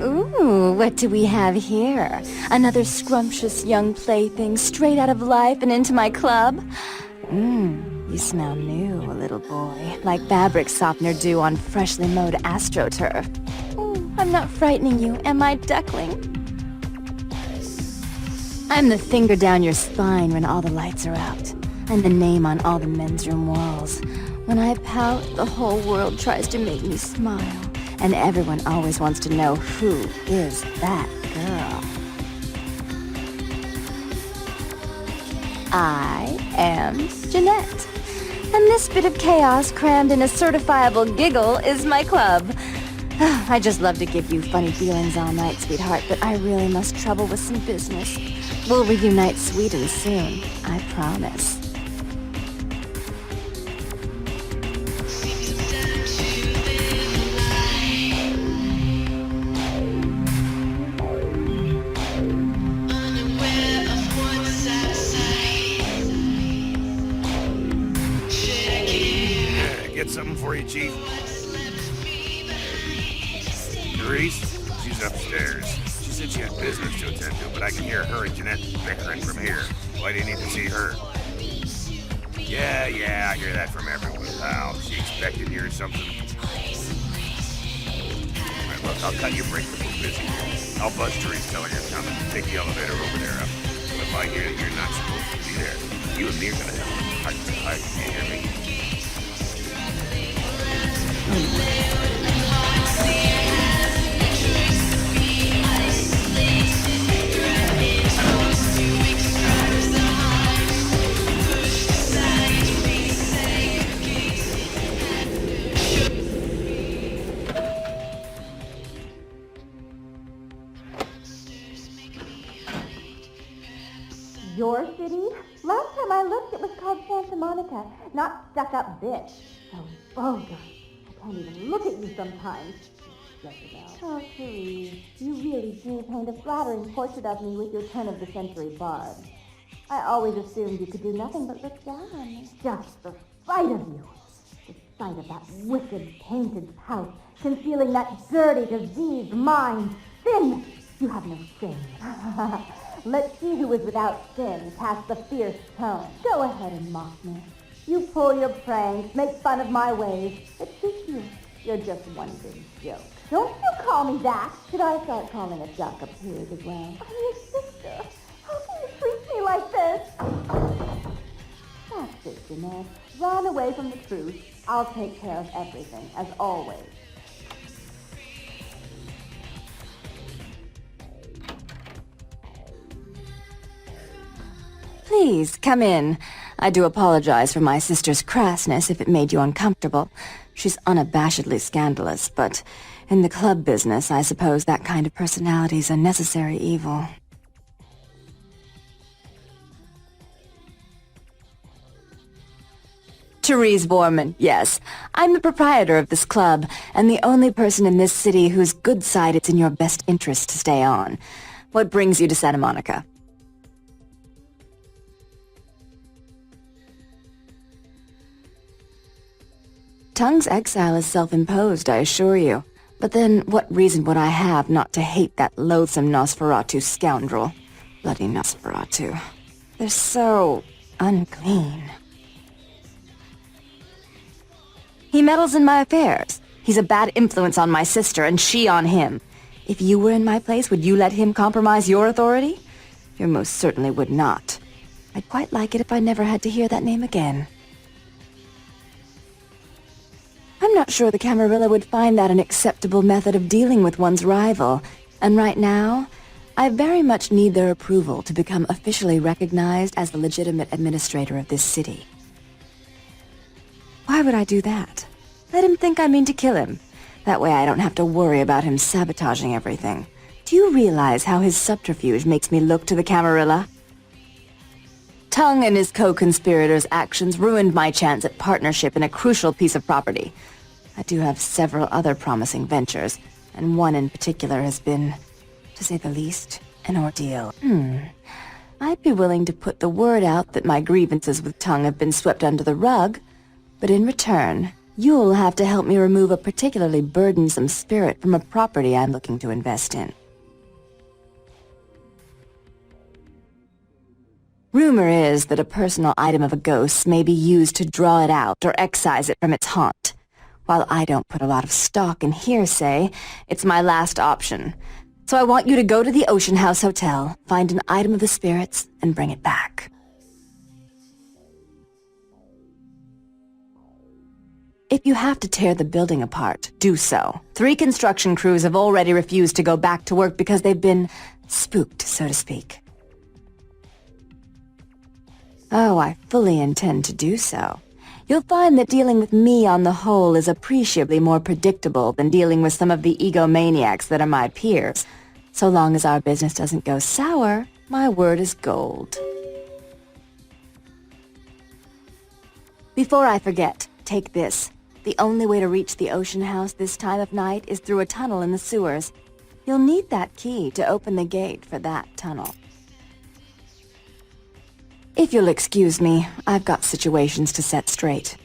Ooh, what do we have here? Another scrumptious young plaything straight out of life and into my club? You smell new, little boy, like fabric softener dew on freshly mowed astroturf. Ooh, I'm not frightening you, am I, duckling? I'm the finger down your spine when all the lights are out. I'm the name on all the men's room walls. When I pout, the whole world tries to make me smile. And everyone always wants to know who is that girl. I am Jeanette. And this bit of chaos crammed in a certifiable giggle is my club. I just love to give you funny feelings all night, sweetheart, but I really must trouble with some business. We'll reunite sweet and soon, I promise. Get something for you, Chief. Therese? She's upstairs. She said she had business to attend to, but I can hear her and Jeanette bickering from here. Why do you need to see her? Yeah, I hear that from everyone, pal. She expected you or something. Alright, look, I'll cut you a break if we're busy. I'll buzz Therese, tell her you're coming. Take the elevator over there up. If I hear that you're not supposed to be there, you and me are gonna have a fight. Can you hear me? Your city? Last time I looked, it was called Santa Monica, not stuck-up bitch. So bogus. I can't even look at you sometimes. Jezebel. Oh, Therese, you really do paint a flattering portrait of me with your turn-of-the-century barb. I always assumed you could do nothing but look down on me. Just the sight of you. The sight of that wicked, painted pout, concealing that dirty, diseased mind. Sin! You have no shame. Let's see who is without sin, cast the fierce tone. Go ahead and mock me. You pull your pranks, make fun of my ways. It suits you. You're just one big joke. Don't you call me that. Should I start calling a duck up here as well? I'm your sister. How can you treat me like this? That's it, Jeanette. Run away from the truth. I'll take care of everything, as always. Please, come in. I do apologize for my sister's crassness if it made you uncomfortable. She's unabashedly scandalous, but in the club business, I suppose that kind of personality's a necessary evil. Therese Borman, yes. I'm the proprietor of this club, and the only person in this city whose good side it's in your best interest to stay on. What brings you to Santa Monica? Tung's exile is self-imposed, I assure you. But then, what reason would I have not to hate that loathsome Nosferatu scoundrel? Bloody Nosferatu. They're so unclean. He meddles in my affairs. He's a bad influence on my sister, and she on him. If you were in my place, would you let him compromise your authority? You most certainly would not. I'd quite like it if I never had to hear that name again. I'm not sure the Camarilla would find that an acceptable method of dealing with one's rival, and right now, I very much need their approval to become officially recognized as the legitimate administrator of this city. Why would I do that? Let him think I mean to kill him. That way I don't have to worry about him sabotaging everything. Do you realize how his subterfuge makes me look to the Camarilla? Tung and his co-conspirators' actions ruined my chance at partnership in a crucial piece of property. I do have several other promising ventures, and one in particular has been, to say the least, an ordeal. I'd be willing to put the word out that my grievances with Tung have been swept under the rug, but in return, you'll have to help me remove a particularly burdensome spirit from a property I'm looking to invest in. Rumor is that a personal item of a ghost may be used to draw it out or excise it from its haunt. While I don't put a lot of stock in hearsay, it's my last option. So I want you to go to the Ocean House Hotel, find an item of the spirits, and bring it back. If you have to tear the building apart, do so. 3 construction crews have already refused to go back to work because they've been spooked, so to speak. Oh, I fully intend to do so. You'll find that dealing with me on the whole is appreciably more predictable than dealing with some of the egomaniacs that are my peers. So long as our business doesn't go sour, my word is gold. Before I forget, take this. The only way to reach the Ocean House this time of night is through a tunnel in the sewers. You'll need that key to open the gate for that tunnel. If you'll excuse me, I've got situations to set straight.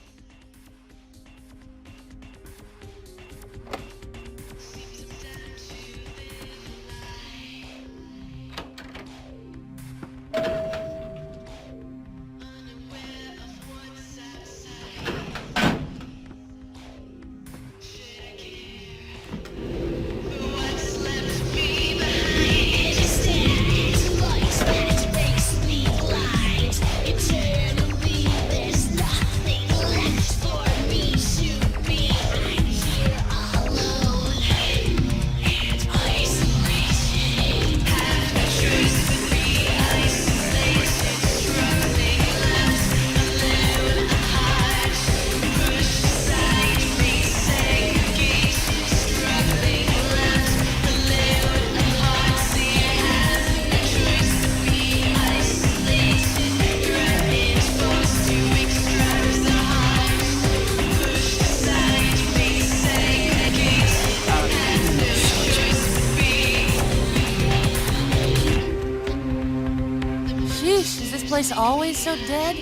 Place always so dead?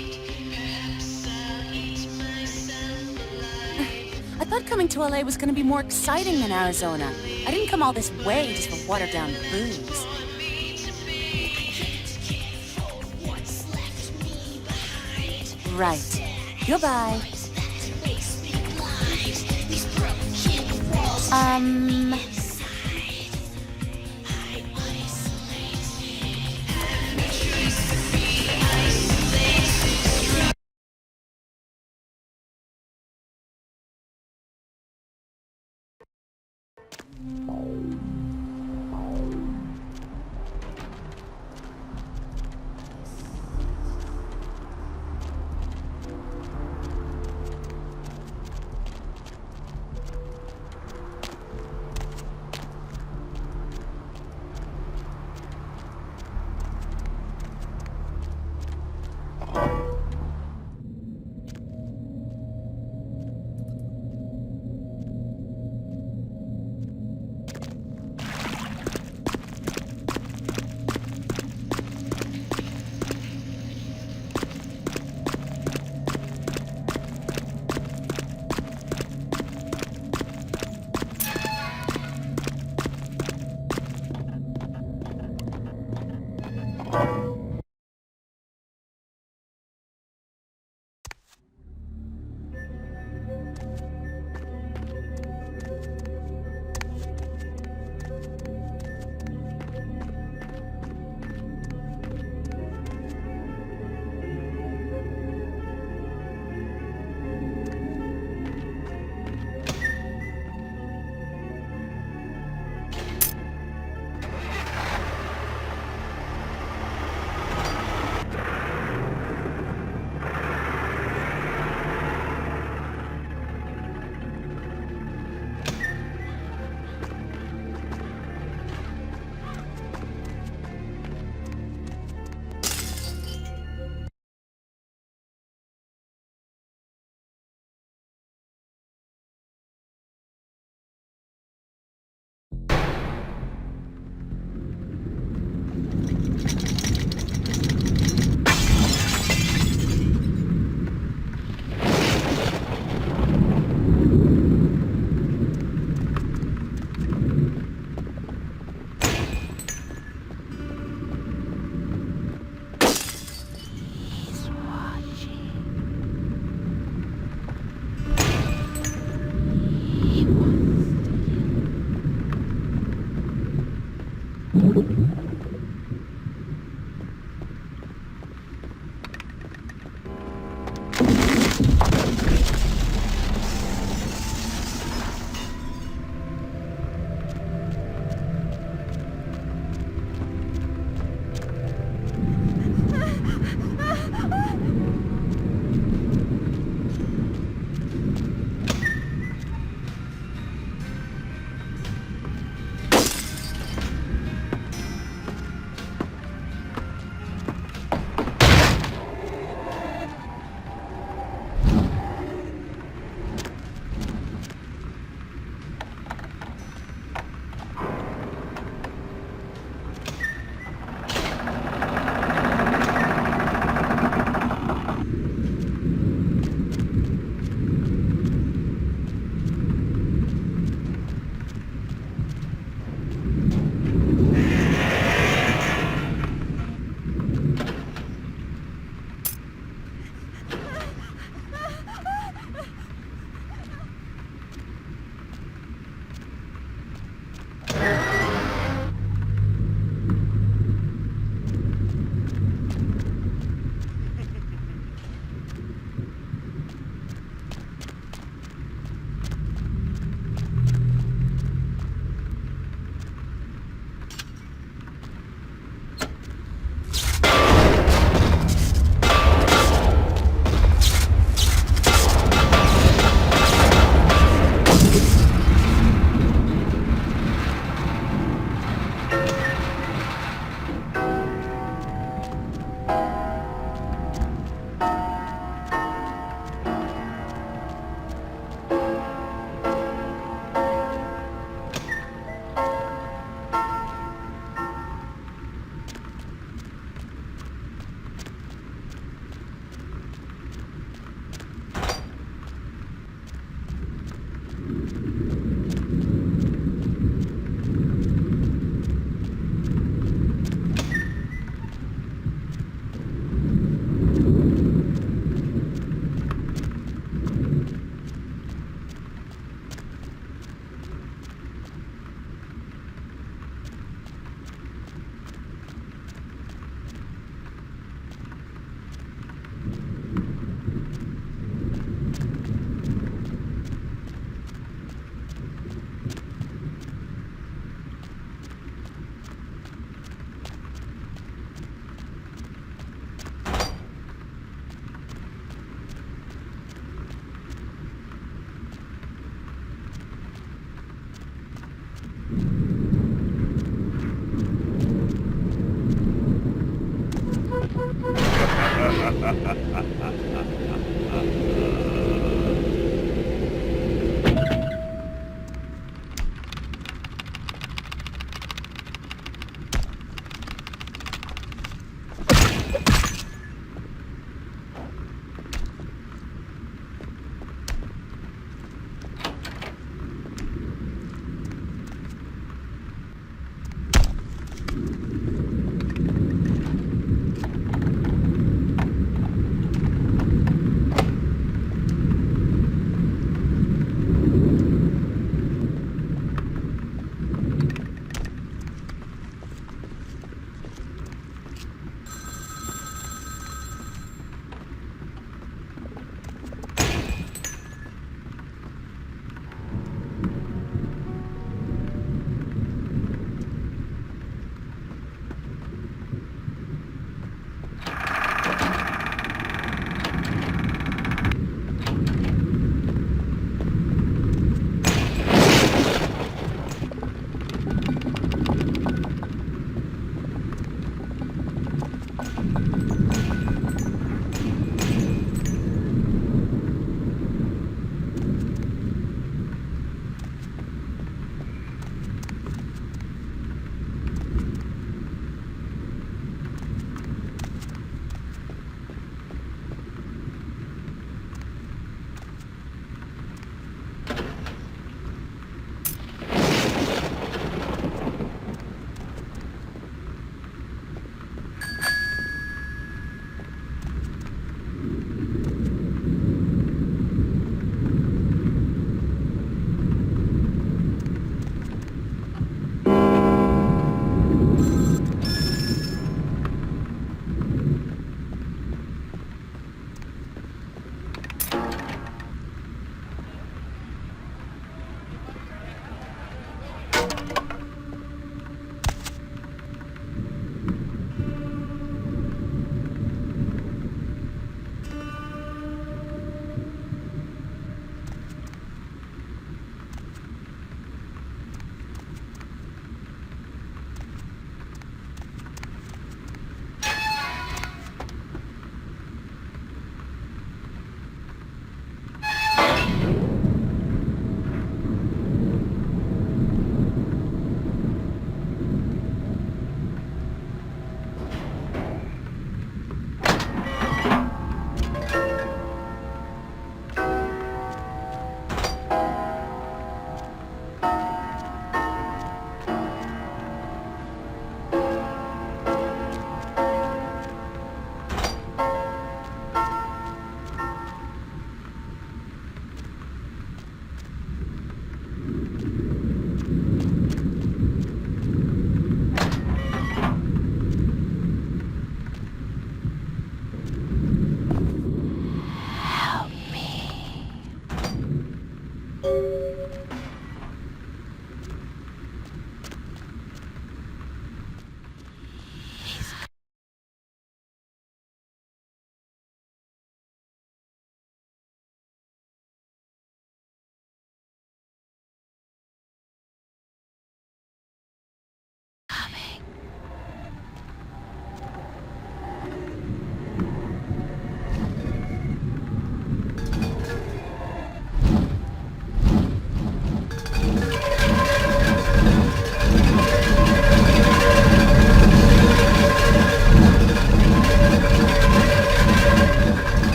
I thought coming to LA was gonna be more exciting than Arizona. I didn't come all this way just for watered-down booze. Right. Goodbye.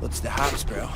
What's the hops, bro?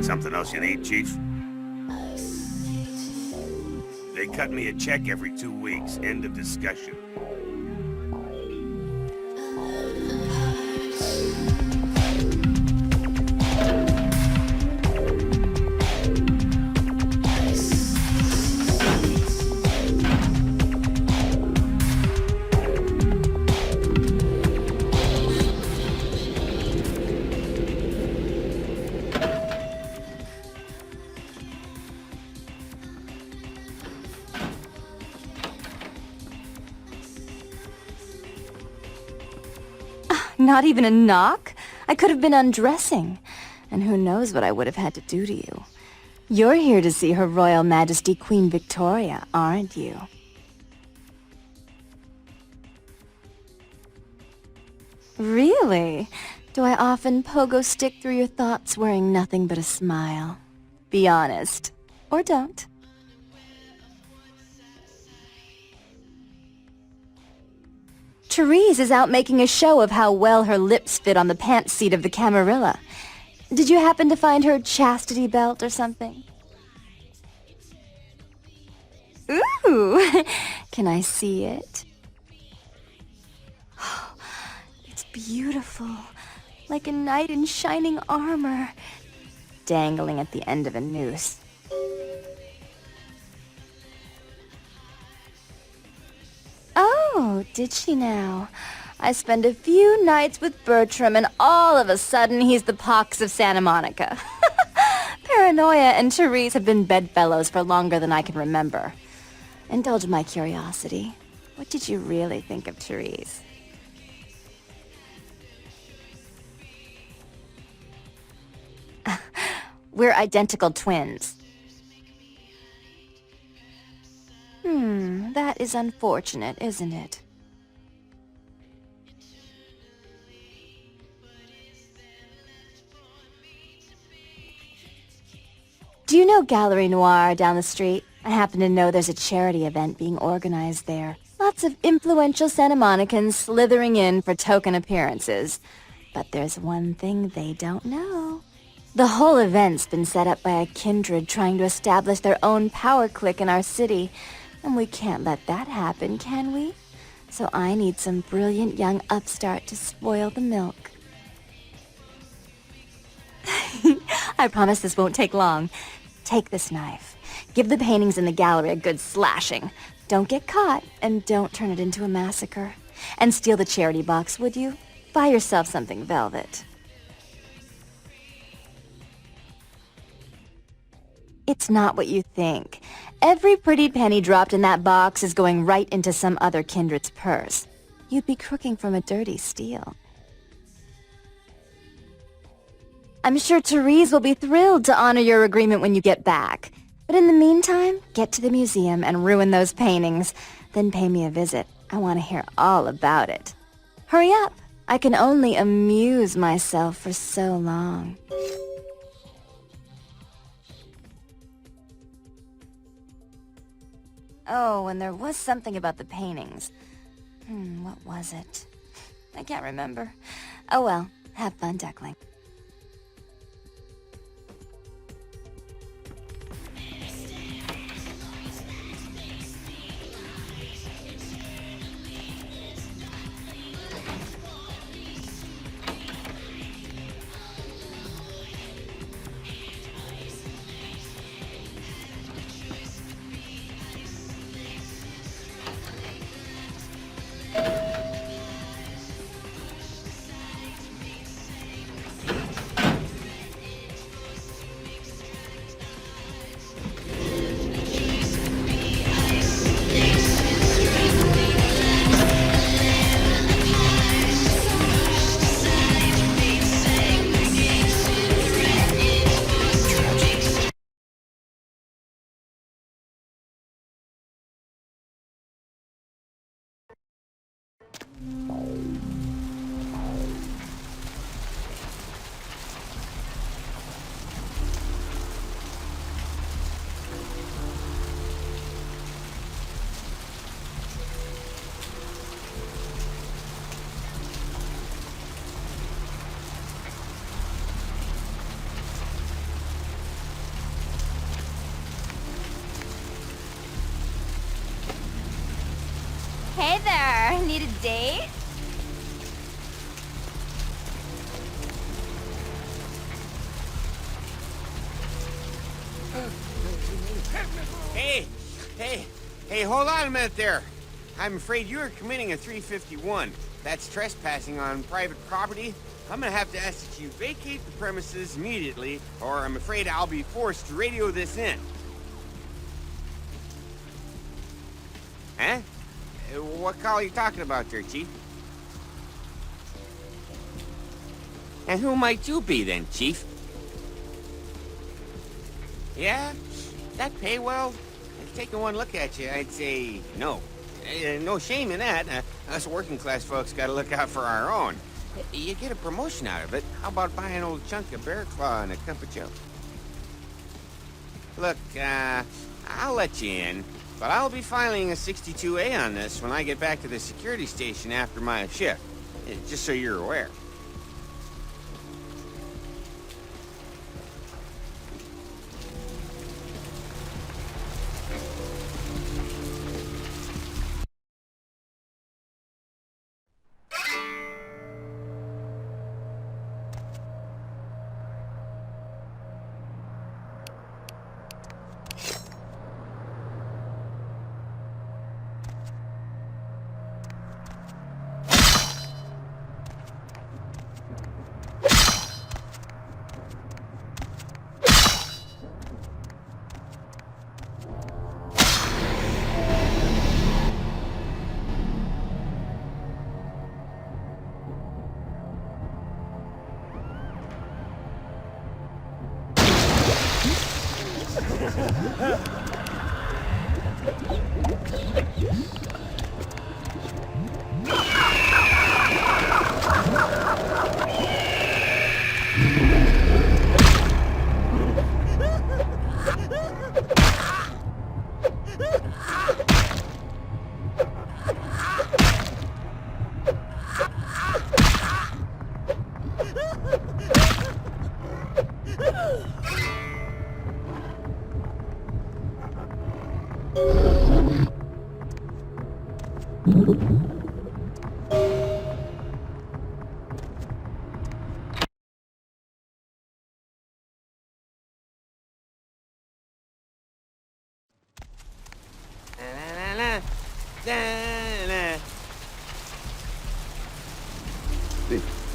Something else you need, Chief? They cut me a check every 2 weeks. End of discussion. Not even a knock? I could have been undressing. And who knows what I would have had to do to you. You're here to see Her Royal Majesty Queen Victoria, aren't you? Really? Do I often pogo stick through your thoughts wearing nothing but a smile? Be honest. Or don't. Therese is out making a show of how well her lips fit on the pants seat of the Camarilla. Did you happen to find her chastity belt or something? Ooh! Can I see it? It's beautiful. Like a knight in shining armor, dangling at the end of a noose. Oh, did she now? I spend a few nights with Bertram and all of a sudden he's the pox of Santa Monica. Paranoia and Therese have been bedfellows for longer than I can remember. Indulge my curiosity. What did you really think of Therese? We're identical twins. That is unfortunate, isn't it? Do you know Gallery Noir down the street? I happen to know there's a charity event being organized there. Lots of influential Santa Monicans slithering in for token appearances. But there's one thing they don't know. The whole event's been set up by a kindred trying to establish their own power clique in our city. And we can't let that happen, can we? So I need some brilliant young upstart to spoil the milk. I promise this won't take long. Take this knife. Give the paintings in the gallery a good slashing. Don't get caught, and don't turn it into a massacre. And steal the charity box, would you? Buy yourself something velvet. It's not what you think. Every pretty penny dropped in that box is going right into some other kindred's purse. You'd be crooking from a dirty steal. I'm sure Therese will be thrilled to honor your agreement when you get back. But in the meantime, get to the museum and ruin those paintings. Then pay me a visit. I want to hear all about it. Hurry up. I can only amuse myself for so long. Oh, and there was something about the paintings. What was it? I can't remember. Oh well, have fun, Duckling. Hey there, need a date? Hey, hold on a minute there. I'm afraid you are committing a 351. That's trespassing on private property. I'm gonna have to ask that you vacate the premises immediately, or I'm afraid I'll be forced to radio this in. Huh? What call are you talking about there, Chief? And who might you be then, Chief? Yeah? That pay well? Taking one look at you, I'd say no. No shame in that. Us working class folks gotta look out for our own. You get a promotion out of it. How about buying an old chunk of bear claw and a cup of joe? Look, I'll let you in, but I'll be filing a 62A on this when I get back to the security station after my shift. Just so you're aware. Hey,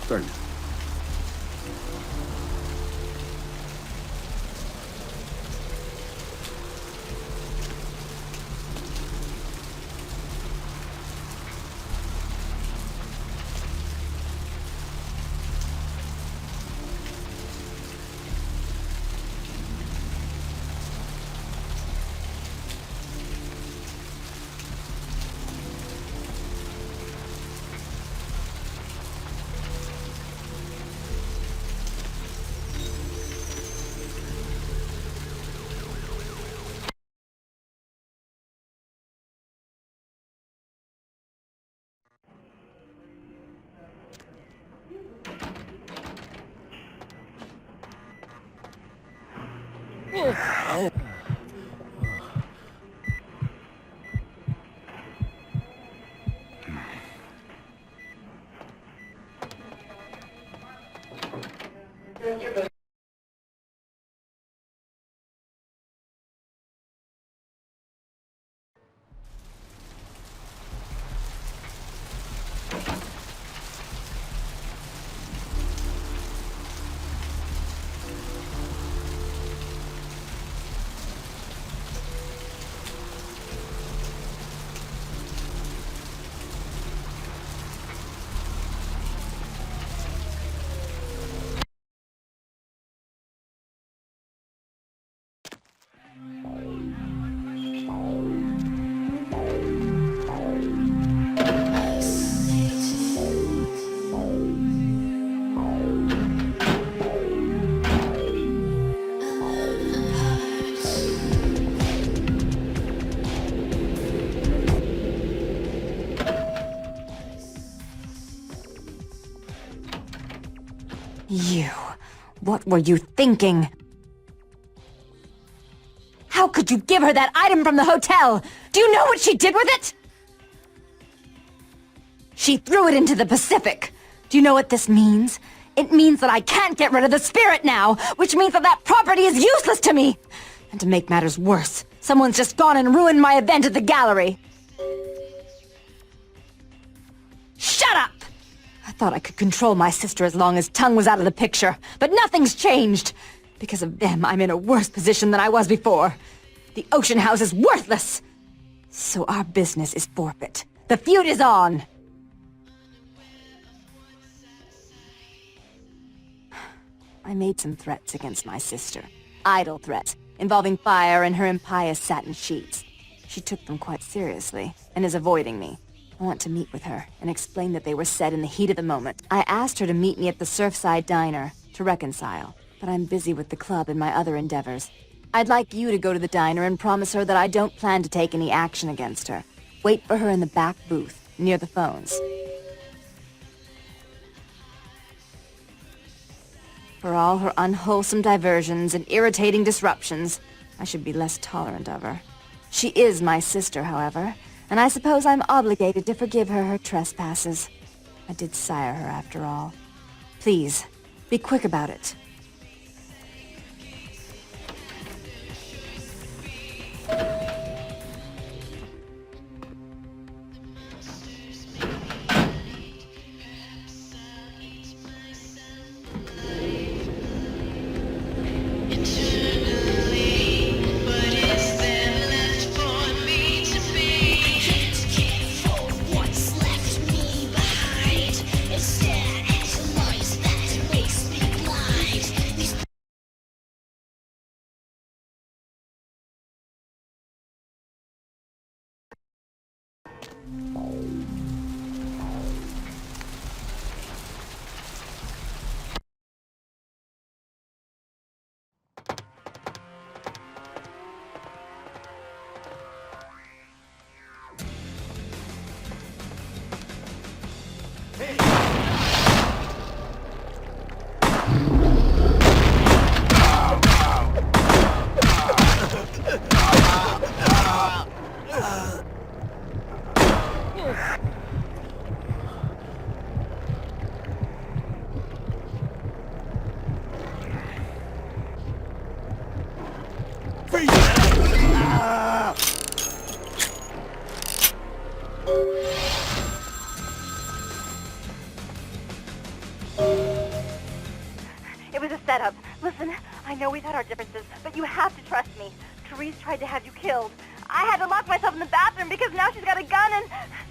start. You. What were you thinking? How could you give her that item from the hotel? Do you know what she did with it? She threw it into the Pacific. Do you know what this means? It means that I can't get rid of the spirit now, which means that that property is useless to me. And to make matters worse, someone's just gone and ruined my event at the gallery. Shut up! I thought I could control my sister as long as Tongue was out of the picture, but nothing's changed. Because of them, I'm in a worse position than I was before. The Ocean House is worthless. So our business is forfeit. The feud is on. I made some threats against my sister. Idle threats, involving fire and her impious satin sheets. She took them quite seriously, and is avoiding me. I want to meet with her, and explain that they were said in the heat of the moment. I asked her to meet me at the Surfside Diner, to reconcile, but I'm busy with the club and my other endeavors. I'd like you to go to the diner and promise her that I don't plan to take any action against her. Wait for her in the back booth, near the phones. For all her unwholesome diversions and irritating disruptions, I should be less tolerant of her. She is my sister, however, and I suppose I'm obligated to forgive her her trespasses. I did sire her, after all. Please, be quick about it. Instead, as lies that makes me blind. piece of... Ah! It was a setup. Listen, I know we've had our differences, but you have to trust me. Therese tried to have you killed. I had to lock myself in the bathroom because now she's got a gun and...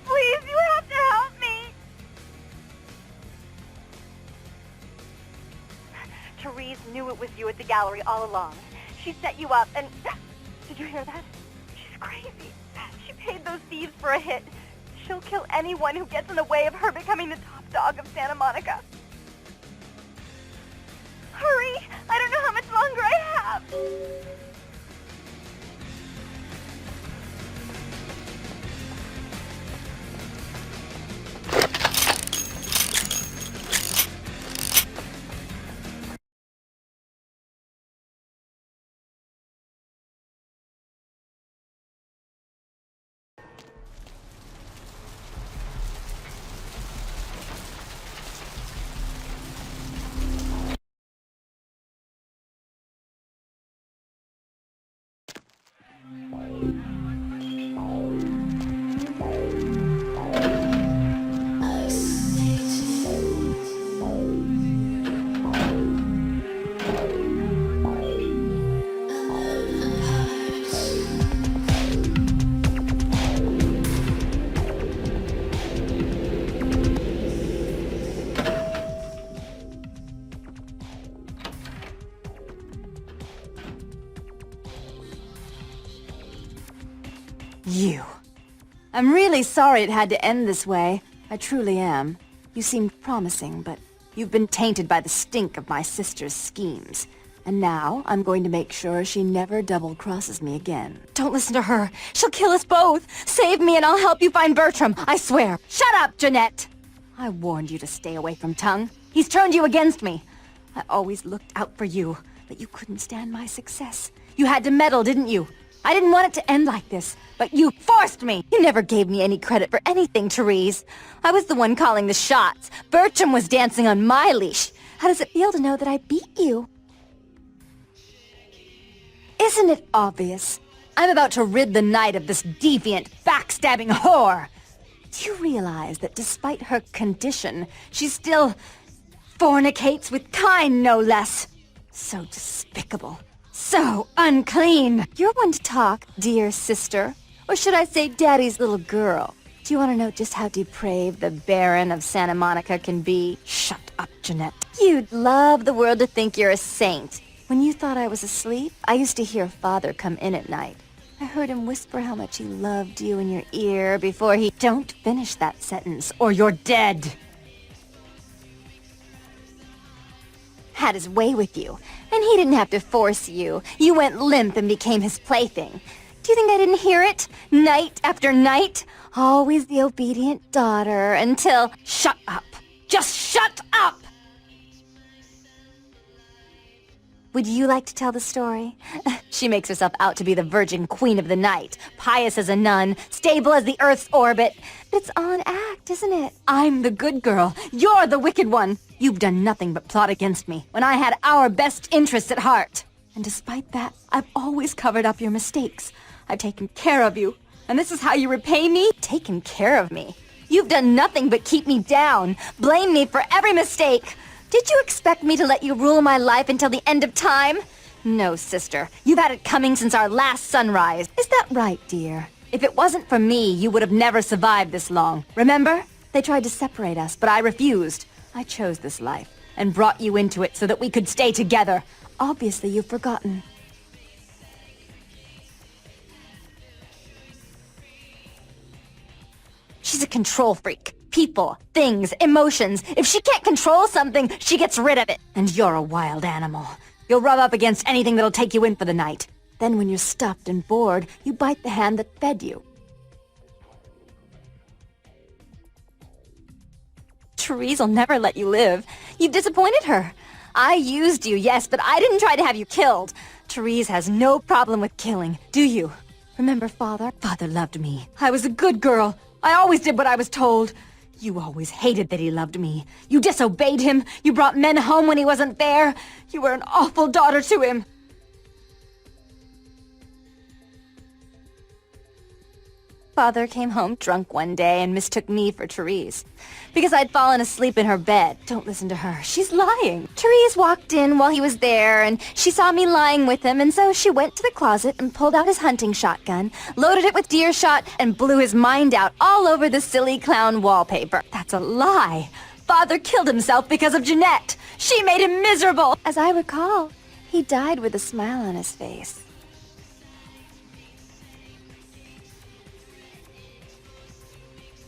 Please, you have to help me! Therese knew it was you at the gallery all along. She set you up and... Did you hear that? She's crazy. She paid those thieves for a hit. She'll kill anyone who gets in the way of her becoming the top dog of Santa Monica. Hurry! I don't know how much longer I have! You. I'm really sorry it had to end this way. I truly am. You seemed promising, but you've been tainted by the stink of my sister's schemes. And now I'm going to make sure she never double-crosses me again. Don't listen to her. She'll kill us both. Save me and I'll help you find Bertram. I swear. Shut up, Jeanette! I warned you to stay away from Tung. He's turned you against me. I always looked out for you, but you couldn't stand my success. You had to meddle, didn't you? I didn't want it to end like this, but you forced me! You never gave me any credit for anything, Therese. I was the one calling the shots. Bertram was dancing on my leash. How does it feel to know that I beat you? Isn't it obvious? I'm about to rid the night of this deviant, backstabbing whore! Do you realize that despite her condition, she still fornicates with kind, no less? So despicable. So unclean! You're one to talk, dear sister. Or should I say daddy's little girl? Do you want to know just how depraved the Baron of Santa Monica can be? Shut up, Jeanette. You'd love the world to think you're a saint. When you thought I was asleep, I used to hear Father come in at night. I heard him whisper how much he loved you in your ear before he... Don't finish that sentence, or you're dead! Had his way with you, and he didn't have to force you. You went limp and became his plaything. Do you think I didn't hear it? Night after night? Always the obedient daughter until... Shut up! Just shut up! Would you like to tell the story? She makes herself out to be the virgin queen of the night, pious as a nun, stable as the Earth's orbit. But it's all an act, isn't it? I'm the good girl. You're the wicked one. You've done nothing but plot against me when I had our best interests at heart. And despite that, I've always covered up your mistakes. I've taken care of you. And this is how you repay me? Taken care of me. You've done nothing but keep me down, blame me for every mistake. Did you expect me to let you rule my life until the end of time? No, sister. You've had it coming since our last sunrise. Is that right, dear? If it wasn't for me, you would have never survived this long. Remember? They tried to separate us, but I refused. I chose this life and brought you into it so that we could stay together. Obviously, you've forgotten. She's a control freak. People, things, emotions. If she can't control something, she gets rid of it. And you're a wild animal. You'll rub up against anything that'll take you in for the night. Then when you're stuffed and bored, you bite the hand that fed you. Therese'll never let you live. You've disappointed her. I used you, yes, but I didn't try to have you killed. Therese has no problem with killing, do you? Remember Father? Father loved me. I was a good girl. I always did what I was told. You always hated that he loved me. You disobeyed him. You brought men home when he wasn't there. You were an awful daughter to him. Father came home drunk one day and mistook me for Therese. Because I'd fallen asleep in her bed. Don't listen to her. She's lying. Therese walked in while he was there, and she saw me lying with him, and so she went to the closet and pulled out his hunting shotgun, loaded it with deer shot, and blew his mind out all over the silly clown wallpaper. That's a lie. Father killed himself because of Jeanette. She made him miserable. As I recall, he died with a smile on his face.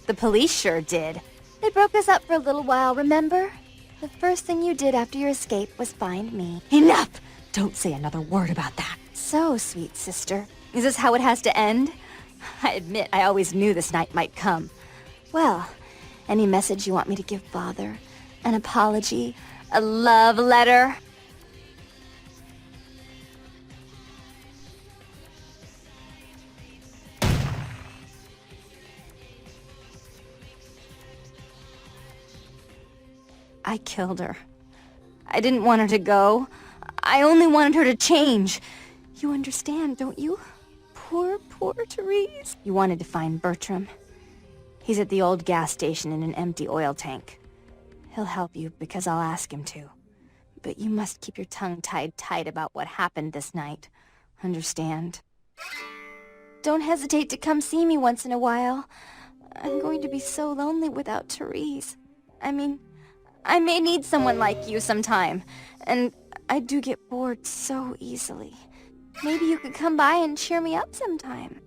The police sure did. They broke us up for a little while, remember? The first thing you did after your escape was find me. Enough! Don't say another word about that. So, sweet sister, is this how it has to end? I admit I always knew this night might come. Well, any message you want me to give Father? An apology? A love letter? I killed her. I didn't want her to go. I only wanted her to change. You understand, don't you? Poor, poor Therese. You wanted to find Bertram. He's at the old gas station in an empty oil tank. He'll help you because I'll ask him to. But you must keep your tongue tied tight about what happened this night. Understand? Don't hesitate to come see me once in a while. I'm going to be so lonely without Therese. I mean, I may need someone like you sometime, and I do get bored so easily. Maybe you could come by and cheer me up sometime.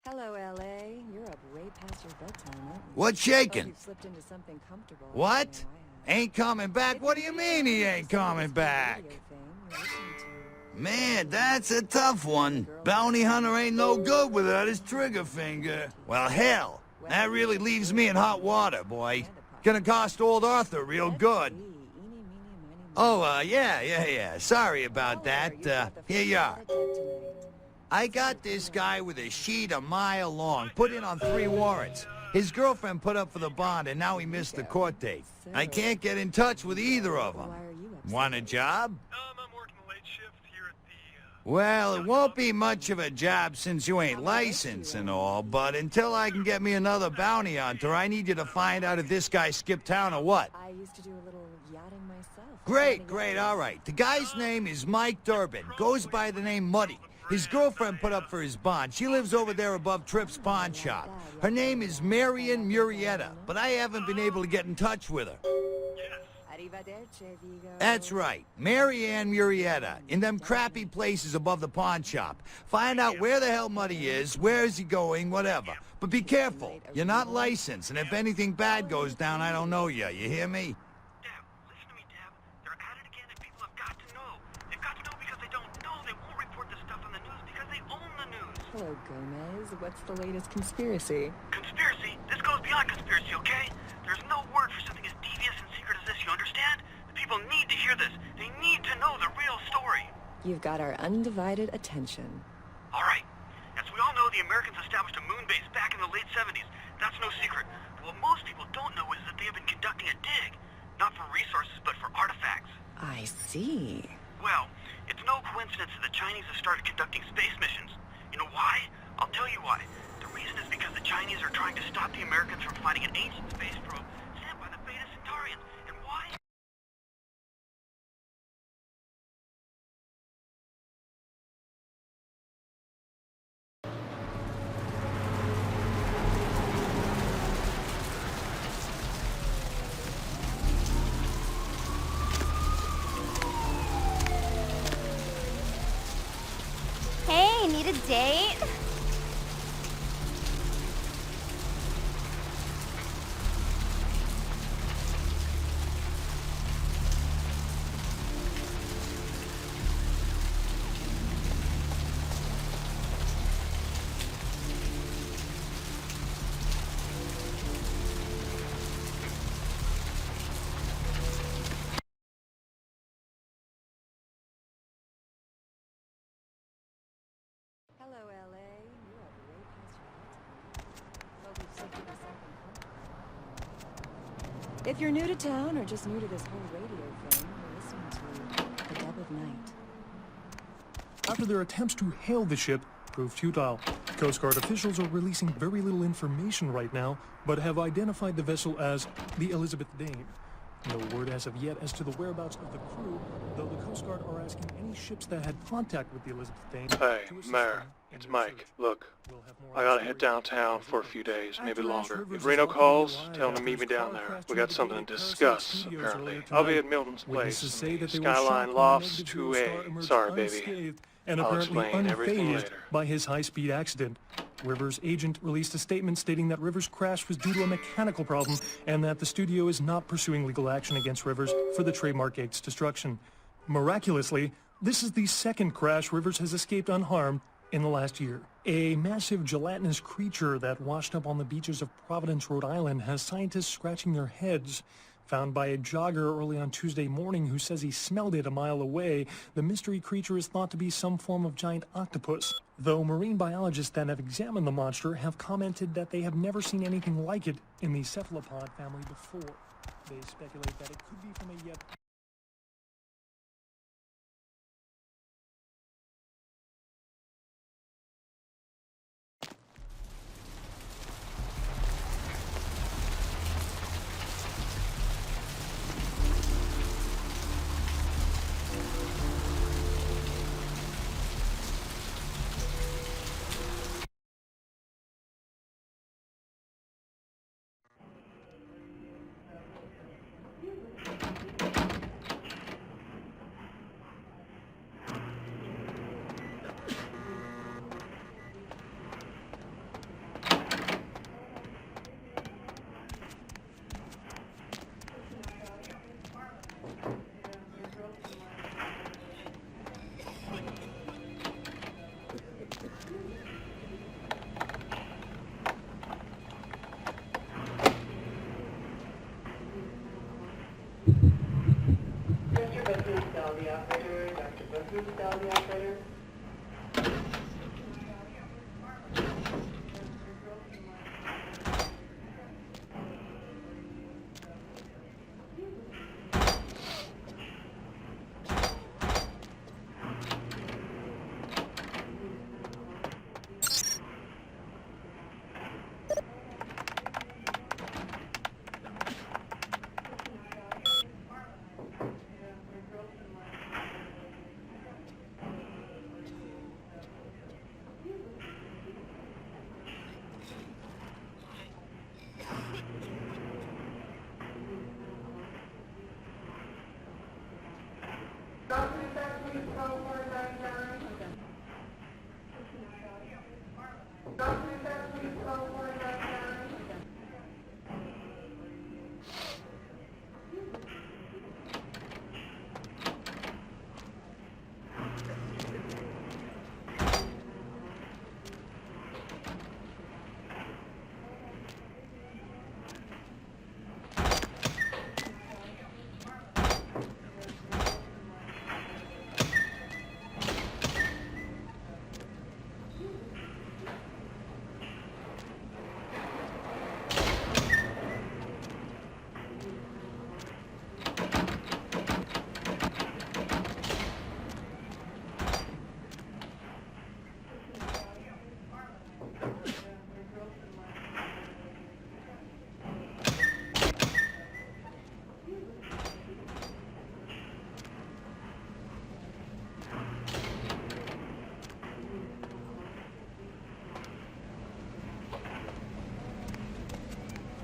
Hello, L.A. You're up way past your bedtime, aren't you? What's shaking? Hope you've slipped into something comfortable. What? Ain't coming back? What do you mean he ain't coming back? Man, that's a tough one. Bounty hunter ain't no good without his trigger finger. Well, hell, that really leaves me in hot water, boy. Gonna cost old Arthur real good. Oh, yeah. Sorry about that. Here you are. I got this guy with a sheet a mile long, put in on 3 warrants. His girlfriend put up for the bond, and now he missed the court date. I can't get in touch with either of them. Want a job? I'm working the late shift here at the, Well, it won't be much of a job since you ain't licensed and all, but until I can get me another bounty hunter, I need you to find out if this guy skipped town or what. I used to do a little yachting myself. Great, all right. The guy's name is Mike Durbin, goes by the name Muddy. His girlfriend put up for his bond. She lives over there above Tripp's pawn shop. Her name is Marian Murrieta, but I haven't been able to get in touch with her. That's right, Marianne Murrieta, in them crappy places above the pawn shop. Find out where the hell Muddy is, where is he going, whatever. But be careful, you're not licensed, and if anything bad goes down, I don't know you hear me? Hello, Gomez. What's the latest conspiracy? Conspiracy? This goes beyond conspiracy, okay? There's no word for something as devious and secret as this, you understand? The people need to hear this. They need to know the real story. You've got our undivided attention. All right. As we all know, the Americans established a moon base back in the late 70s. That's no secret. What most people don't know is that they have been conducting a dig. Not for resources, but for artifacts. I see. Well, it's no coincidence that the Chinese have started conducting space missions. You know why? I'll tell you why. The reason is because the Chinese are trying to stop the Americans from finding an ancient space probe sent by the Beta Centaurians. And why? to date? Hello, LA. You're up way past your bedtime. Hope you've slipped into something comfortable. If you're new to town or just new to this whole radio thing, you're listening to The Dub of Night. After their attempts to hail the ship proved futile, Coast Guard officials are releasing very little information right now, but have identified the vessel as the Elizabeth Dane. No word as of yet as to the whereabouts of the crew, though the Coast Guard are asking any ships that had contact with the Elizabeth Dane. Hey, Mayor, it's Mike. Look, I gotta head downtown for a few days, maybe longer. If Reno calls, tell him to meet me down there. We got something to discuss, apparently. I'll be at Milton's place. Skyline Lofts 2A. Sorry, baby. And I'll apparently explain everything unfazed later. by his high-speed accident. Rivers' agent released a statement stating that Rivers' crash was due to a mechanical problem and that the studio is not pursuing legal action against Rivers for the trademark gate's destruction. Miraculously, this is the second crash Rivers has escaped unharmed in the last year. A massive gelatinous creature that washed up on the beaches of Providence, Rhode Island has scientists scratching their heads. Found by a jogger early on Tuesday morning who says he smelled it a mile away, the mystery creature is thought to be some form of giant octopus, though marine biologists that have examined the monster have commented that they have never seen anything like it in the cephalopod family before. They speculate that it could be from a yet... Mr. Bethune-Stell, the operator. Dr. Bethune-Stell, the operator.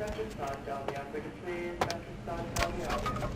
Dr. Stockdale, the operator, please. Dr. Stockdale, the operator.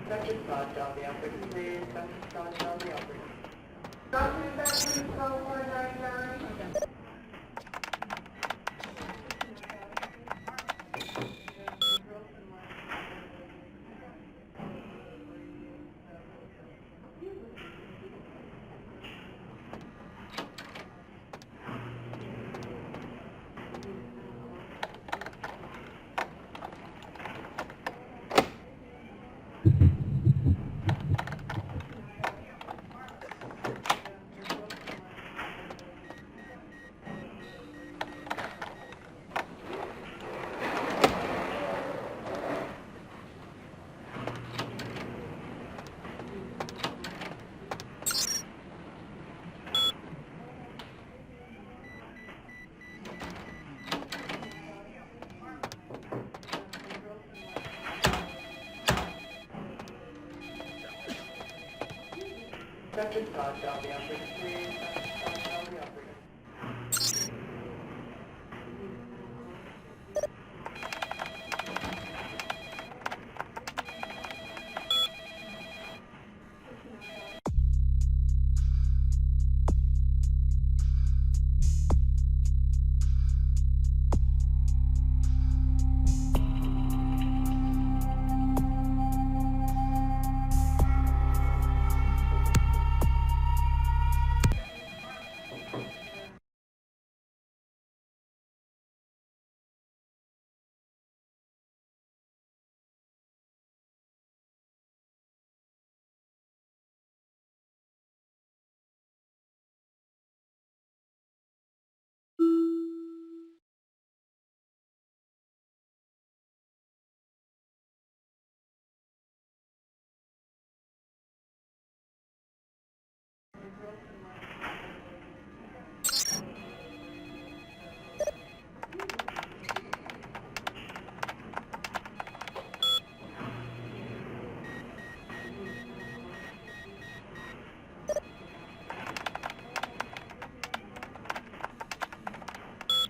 Dr. Scott, Dolly operator, please. Dr. Scott, Dolly operator. Dr. Scott, 499. Dr. Scott, Dolly operator, please. Dr. Scott, Dolly operator.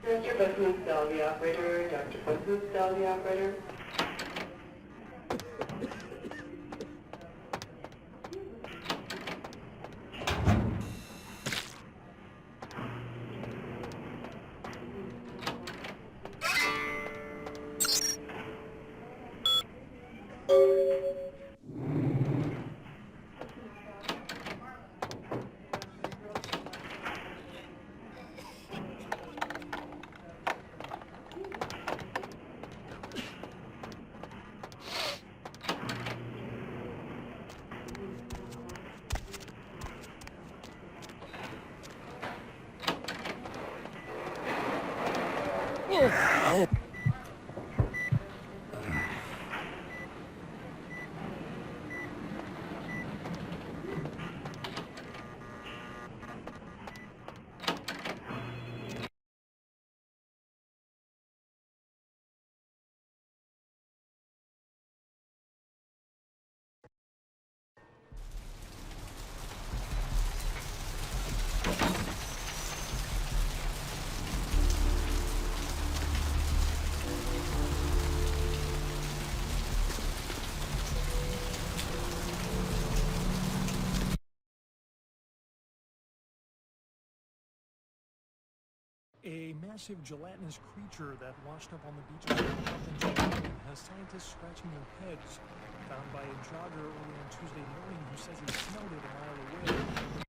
Dr. Buckman, Dolly operator. Dr. Buckman, Dolly operator. A massive gelatinous creature that washed up on the beach of Bloodlines has scientists scratching their heads. Found by a jogger early on Tuesday morning who says he smelled it a mile away.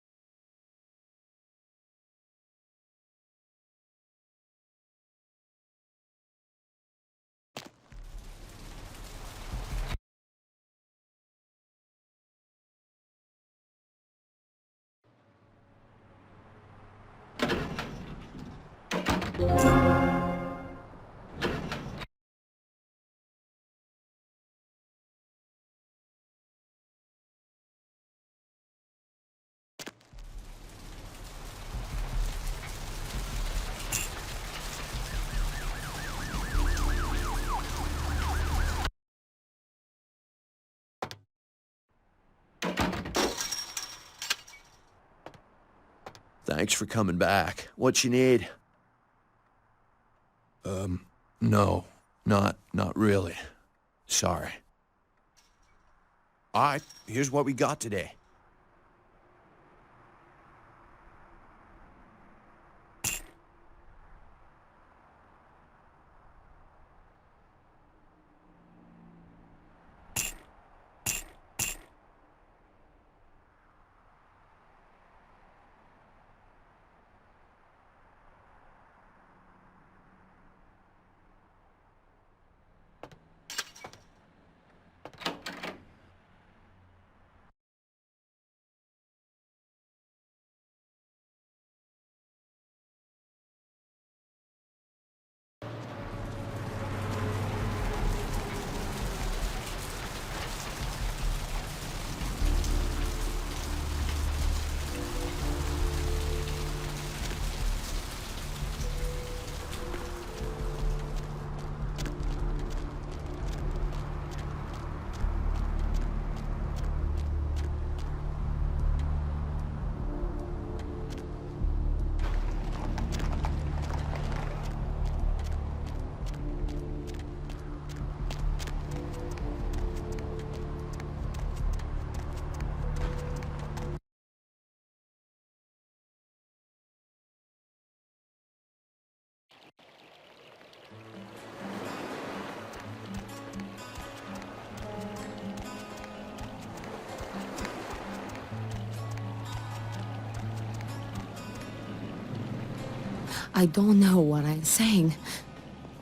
Thanks for coming back. What you need? No. Not really. Sorry. All right, here's what we got today. I don't know what I'm saying.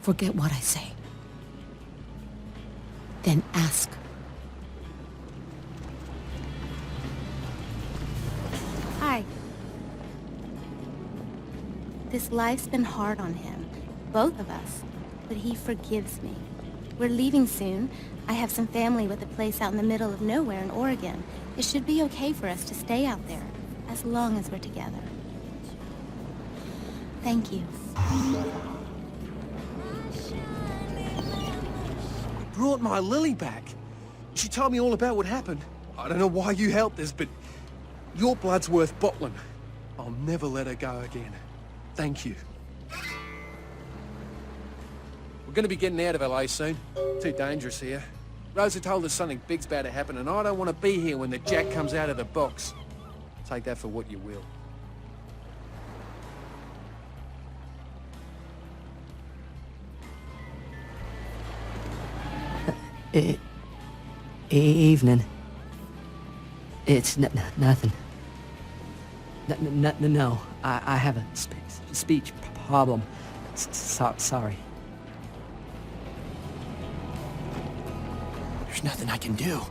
Forget what I say. Then ask. Hi. This life's been hard on him, both of us, but he forgives me. We're leaving soon. I have some family with a place out in the middle of nowhere in Oregon. It should be okay for us to stay out there, as long as we're together. Thank you. Brought my Lily back. She told me all about what happened. I don't know why you helped us, but your blood's worth bottling. I'll never let her go again. Thank you. We're gonna be getting out of LA soon. Too dangerous here. Rosa told us something big's about to happen, and I don't want to be here when the jack comes out of the box. Take that for what you will. Evening. It's nothing. No, I have a speech problem. Sorry. There's nothing I can do.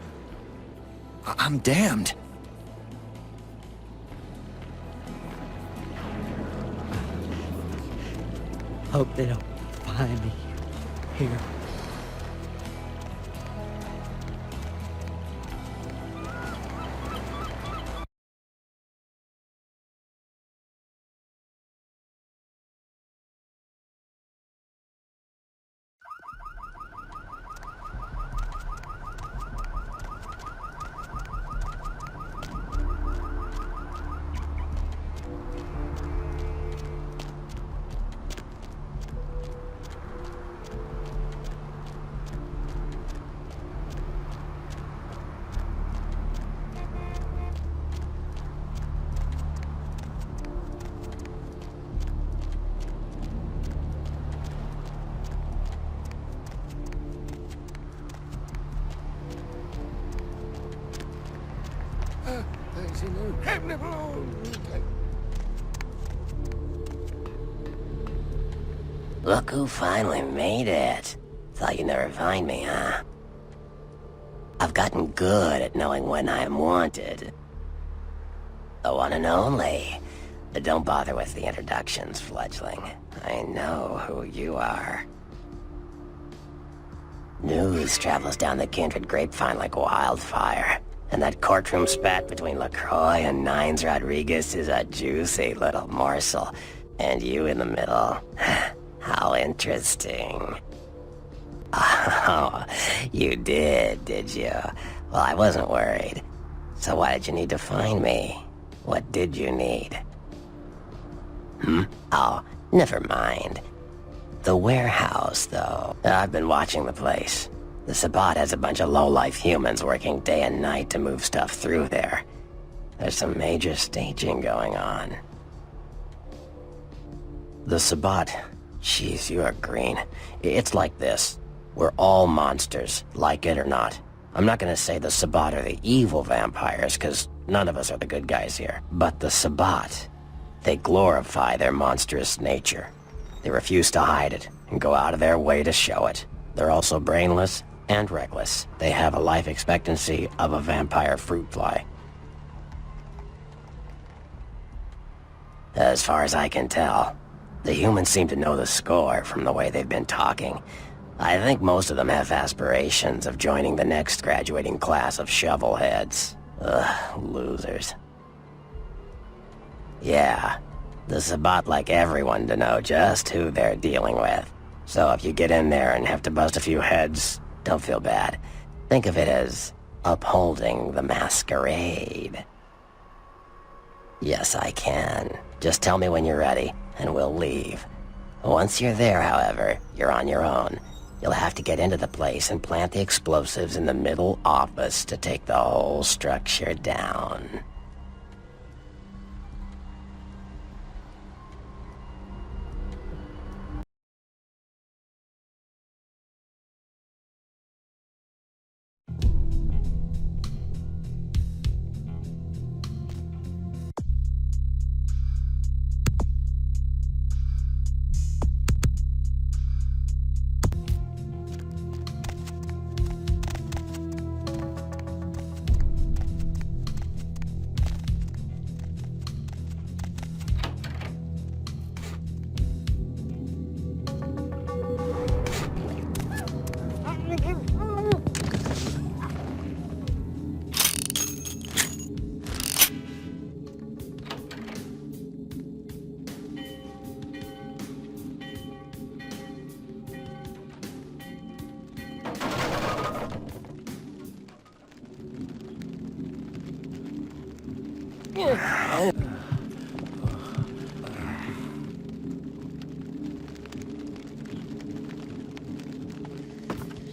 I'm damned. Hope they don't find me here. Look who finally made it. Thought you'd never find me, huh? I've gotten good at knowing when I am wanted. The one and only. But don't bother with the introductions, fledgling. I know who you are. News travels down the kindred grapevine like wildfire. And that courtroom spat between LaCroix and Nines Rodriguez is a juicy little morsel. And you in the middle. How interesting. Oh, you did you? Well, I wasn't worried. So why did you need to find me? What did you need? Oh, never mind. The warehouse, though. I've been watching the place. The Sabbat has a bunch of low-life humans working day and night to move stuff through there. There's some major staging going on. The Sabbat... Jeez, you are green. It's like this. We're all monsters, like it or not. I'm not gonna say the Sabbat are the evil vampires, because none of us are the good guys here. But the Sabbat, they glorify their monstrous nature. They refuse to hide it, and go out of their way to show it. They're also brainless and reckless. They have a life expectancy of a vampire fruit fly. As far as I can tell, the humans seem to know the score from the way they've been talking. I think most of them have aspirations of joining the next graduating class of shovelheads. Ugh, losers. Yeah, the Sabbat like everyone to know just who they're dealing with. So if you get in there and have to bust a few heads, don't feel bad. Think of it as upholding the Masquerade. Yes, I can. Just tell me when you're ready, and we'll leave. Once you're there, however, you're on your own. You'll have to get into the place and plant the explosives in the middle office to take the whole structure down.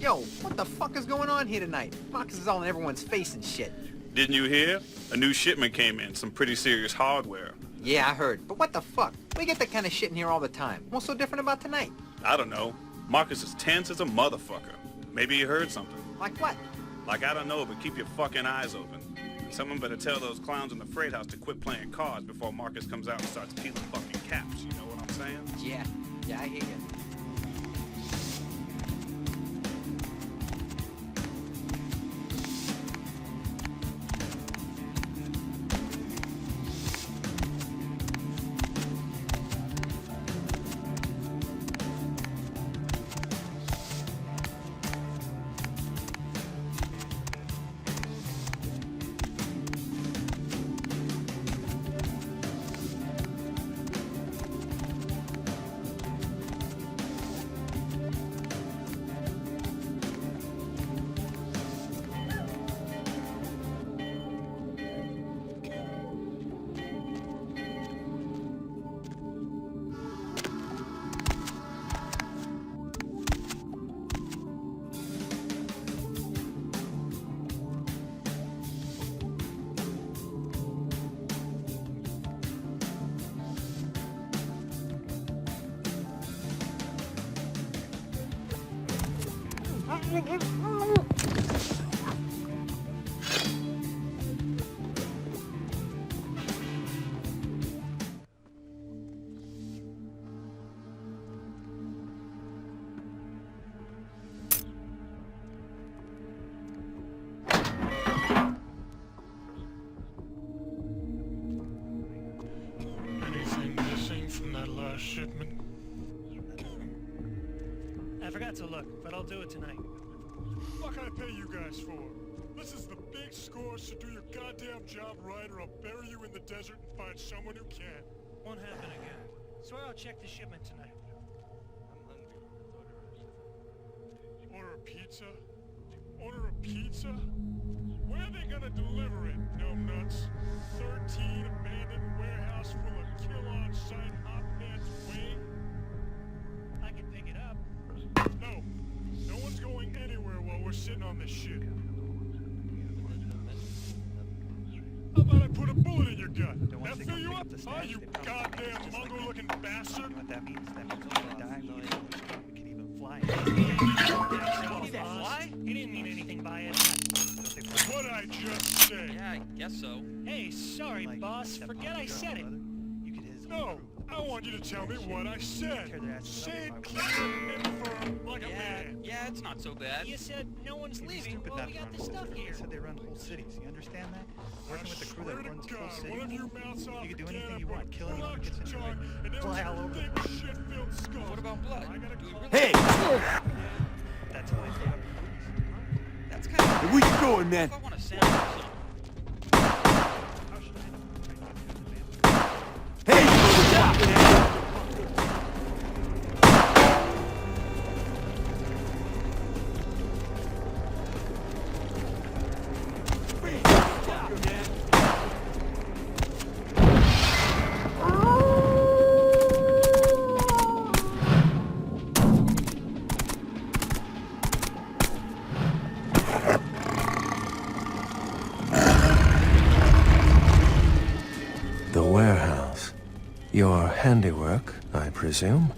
Yo, what the fuck is going on here tonight? Marcus is all in everyone's face and shit. Didn't you hear? A new shipment came in, some pretty serious hardware. Yeah, I heard. But what the fuck? We get that kind of shit in here all the time. What's so different about tonight? I don't know. Marcus is tense as a motherfucker. Maybe he heard something. Like what? Like, I don't know, but keep your fucking eyes open. Someone better tell those clowns in the freight house to quit playing cards before Marcus comes out and starts peeling fucking caps. You know what I'm saying? Yeah, I hear you. Anything missing from that last shipment? I forgot to look, but I'll do it tonight. What can I pay you guys for? This is the big score, so do your goddamn job right or I'll bury you in the desert and find someone who can. Won't happen again. Swear I'll check the shipment tonight. Order a pizza? Order a pizza? Where are they gonna deliver it, numbnuts? 13 abandoned warehouse full of kill-on-site hot this shit. How about I put a bullet in your gut? That fill you up? Oh, you goddamn Mongol-looking bastard! What that means? That means we're gonna die. We can even fly. Fly? He didn't mean anything by it. What'd I just say? Yeah, I guess so. Hey, sorry, boss. Forget I said it. No, I want you to tell me what I said. Say it clear and firm like a man. Yeah, it's not so bad. You said no one's leaving. Well, we got this stuff here. They run whole cities. You understand that? Working with the crew that runs whole cities. You can do anything you want. Kill anyone who gets in your way. Fly all over the place. What about blood? Hey! That's how they put up. That's kind of... Where you going, man? I want to sample something. Hey! The warehouse. Your handiwork, I presume?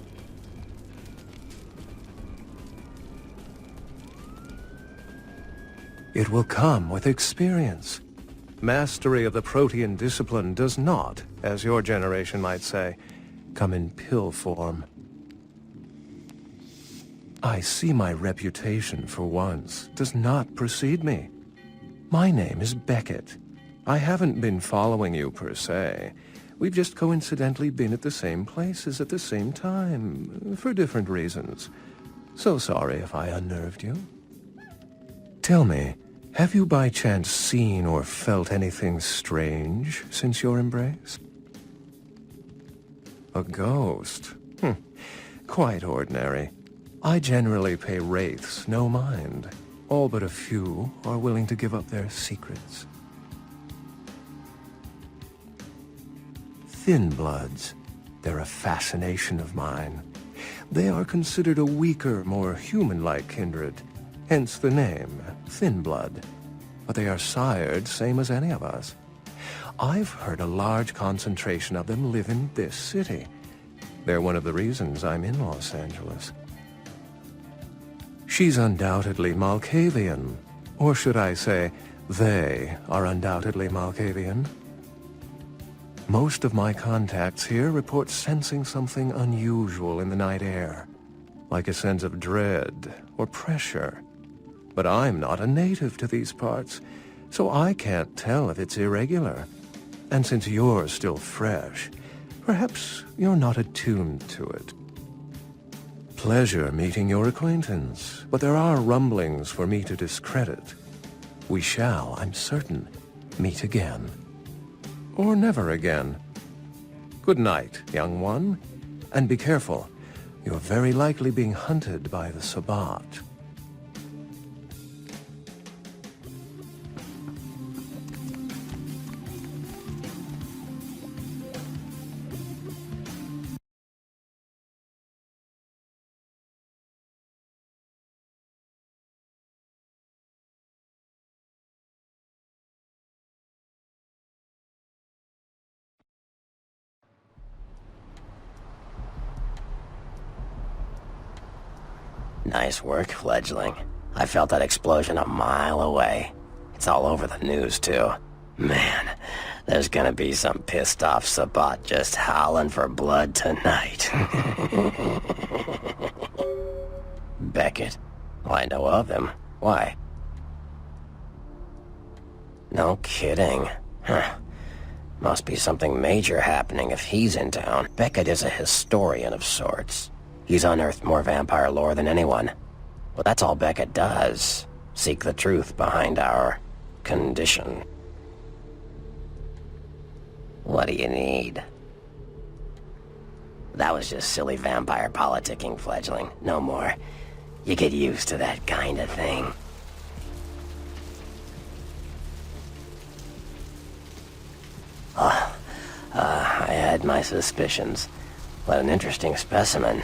It will come with experience. Mastery of the Protean discipline does not, as your generation might say, come in pill form. I see my reputation, for once, does not precede me. My name is Beckett. I haven't been following you, per se. We've just coincidentally been at the same places at the same time, for different reasons. So sorry if I unnerved you. Tell me, have you by chance seen or felt anything strange since your embrace? A ghost? Quite ordinary. I generally pay wraiths no mind. All but a few are willing to give up their secrets. Thin bloods. They're a fascination of mine. They are considered a weaker, more human-like kindred, hence the name, Thin Blood. But they are sired same as any of us. I've heard a large concentration of them live in this city. They're one of the reasons I'm in Los Angeles. She's undoubtedly Malkavian. Or should I say, they are undoubtedly Malkavian. Most of my contacts here report sensing something unusual in the night air, like a sense of dread or pressure. But I'm not a native to these parts, so I can't tell if it's irregular. And since you're still fresh, perhaps you're not attuned to it. Pleasure meeting your acquaintance, but there are rumblings for me to discredit. We shall, I'm certain, meet again. Or never again. Good night, young one. And be careful. You're very likely being hunted by the Sabbat. Nice work, fledgling. I felt that explosion a mile away. It's all over the news, too. Man, there's gonna be some pissed-off Sabbat just howling for blood tonight. Beckett. Well, I know of him. Why? No kidding. Huh. Must be something major happening if he's in town. Beckett is a historian of sorts. He's unearthed more vampire lore than anyone. Well, that's all Beckett does. Seek the truth behind our condition. What do you need? That was just silly vampire politicking, fledgling. No more. You get used to that kind of thing. I had my suspicions. What an interesting specimen.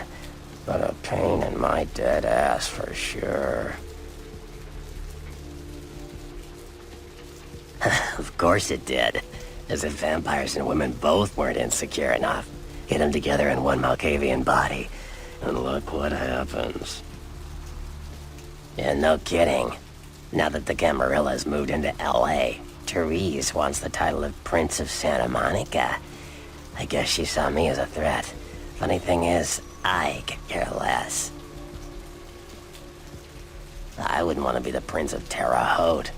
But a pain in my dead ass for sure. course it did. As if vampires and women both weren't insecure enough. Get them together in one Malkavian body, and look what happens. Yeah, no kidding. Now that the Camarillas moved into L.A., Therese wants the title of Prince of Santa Monica. I guess she saw me as a threat. Funny thing is, I could care less. I wouldn't want to be the Prince of Terre Haute.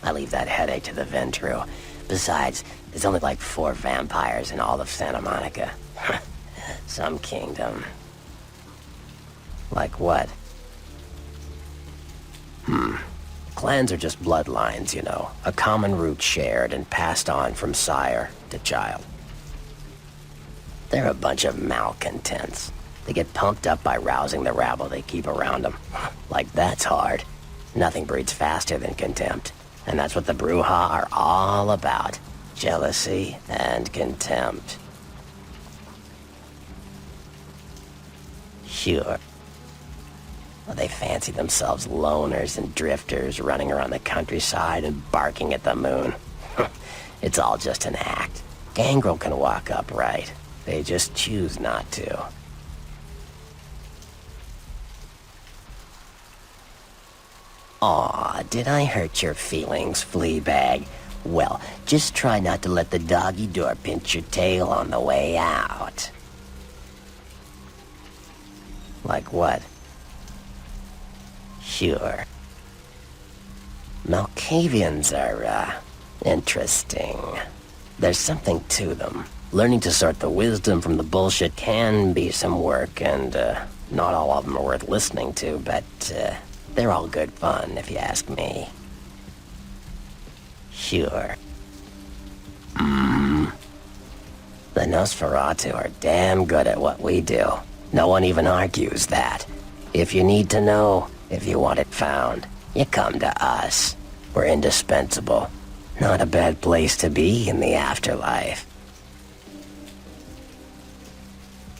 I leave that headache to the Ventru. Besides, there's only like 4 vampires in all of Santa Monica. Some kingdom. Like what? Clans are just bloodlines, you know. A common root shared and passed on from sire to child. They're a bunch of malcontents. They get pumped up by rousing the rabble they keep around them. Like that's hard. Nothing breeds faster than contempt. And that's what the Bruja are all about. Jealousy and contempt. Sure. Well, they fancy themselves loners and drifters running around the countryside and barking at the moon. It's all just an act. Gangrel can walk upright. They just choose not to. Aw, did I hurt your feelings, Fleabag? Well, just try not to let the doggy door pinch your tail on the way out. Like what? Sure. Malkavians are, interesting. There's something to them. Learning to sort the wisdom from the bullshit can be some work, and, not all of them are worth listening to, but, they're all good fun, if you ask me. Sure. The Nosferatu are damn good at what we do. No one even argues that. If you need to know, if you want it found, you come to us. We're indispensable. Not a bad place to be in the afterlife.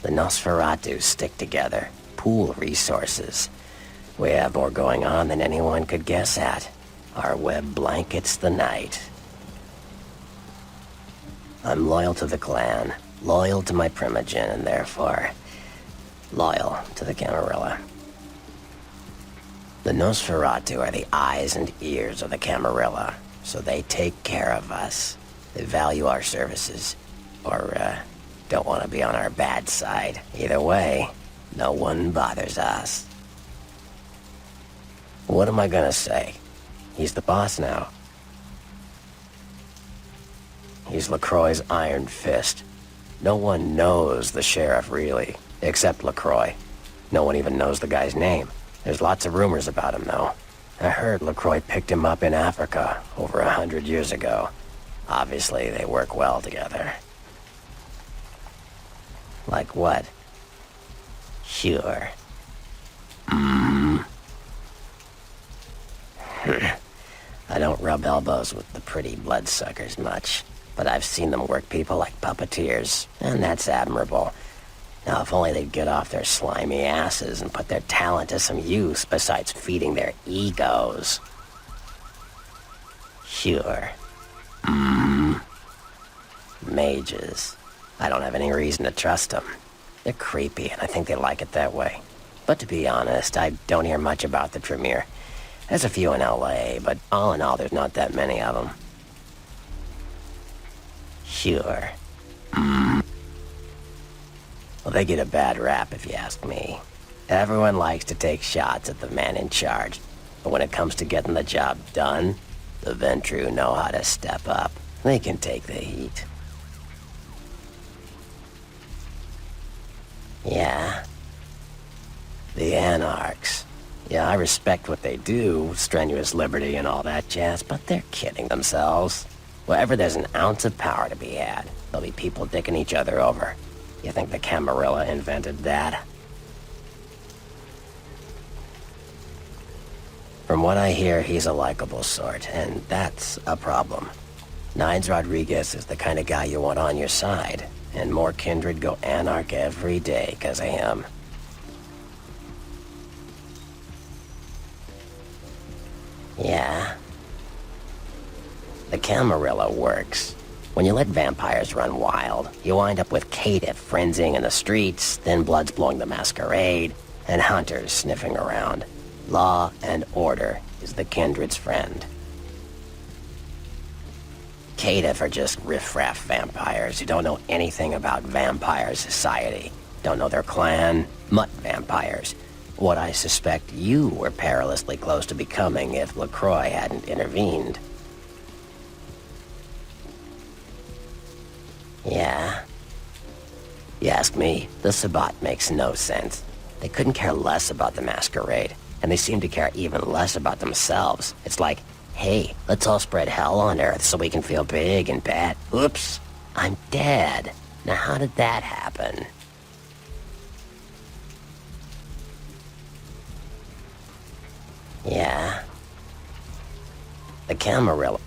The Nosferatu stick together, pool resources. We have more going on than anyone could guess at. Our web blankets the night. I'm loyal to the clan, loyal to my primogen, and therefore loyal to the Camarilla. The Nosferatu are the eyes and ears of the Camarilla, so they take care of us. They value our services, or don't want to be on our bad side. Either way, no one bothers us. What am I gonna say? He's the boss now. He's LaCroix's iron fist. No one knows the sheriff, really, except LaCroix. No one even knows the guy's name. There's lots of rumors about him, though. I heard LaCroix picked him up in Africa over 100 years ago. Obviously, they work well together. Like what? Sure. I don't rub elbows with the pretty bloodsuckers much, but I've seen them work people like puppeteers, and that's admirable. Now, if only they'd get off their slimy asses and put their talent to some use besides feeding their egos. Sure. Mages. I don't have any reason to trust them. They're creepy, and I think they like it that way. But to be honest, I don't hear much about the Tremere. There's a few in L.A., but all in all, there's not that many of them. Sure. Well, they get a bad rap, if you ask me. Everyone likes to take shots at the man in charge, but when it comes to getting the job done, the Ventru know how to step up. They can take the heat. Yeah. The Anarchs. Yeah, I respect what they do, strenuous liberty and all that jazz, but they're kidding themselves. Wherever there's an ounce of power to be had, there'll be people dicking each other over. You think the Camarilla invented that? From what I hear, he's a likable sort, and that's a problem. Nines Rodriguez is the kind of guy you want on your side, and more kindred go anarch every day 'cause of him. Yeah. The Camarilla works. When you let vampires run wild, you wind up with caitiff frenzying in the streets, thin bloods blowing the masquerade, and hunters sniffing around. Law and order is the kindred's friend. Caitiff are just riffraff vampires who don't know anything about vampire society. Don't know their clan. Mutt vampires. What I suspect you were perilously close to becoming if LaCroix hadn't intervened. Yeah? You ask me, the Sabbat makes no sense. They couldn't care less about the Masquerade, and they seem to care even less about themselves. It's like, hey, let's all spread hell on Earth so we can feel big and bad. Oops, I'm dead. Now how did that happen? Yeah? The Camarilla.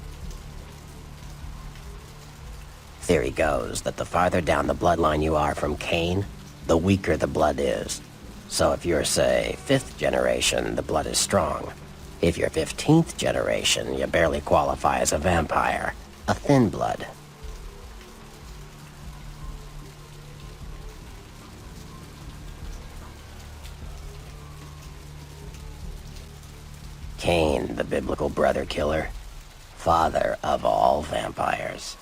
Theory goes that the farther down the bloodline you are from Cain, the weaker the blood is. So if you're, say, 5th generation, the blood is strong. If you're 15th generation, you barely qualify as a vampire. A thin blood. Cain, the biblical brother killer, father of all vampires.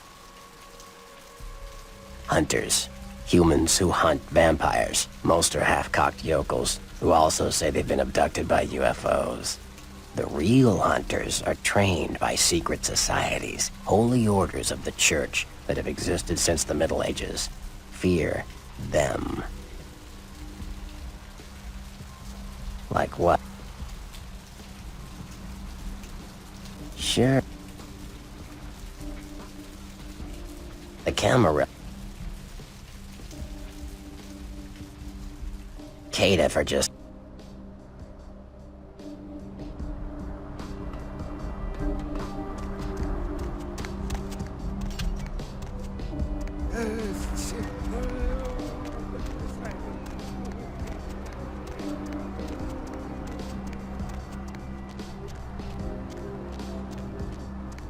Hunters. Humans who hunt vampires. Most are half-cocked yokels, who also say they've been abducted by UFOs. The real hunters are trained by secret societies, holy orders of the church that have existed since the Middle Ages. Fear them. Like what? Sure. The Camarilla. Caitiff are just...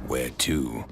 Where to?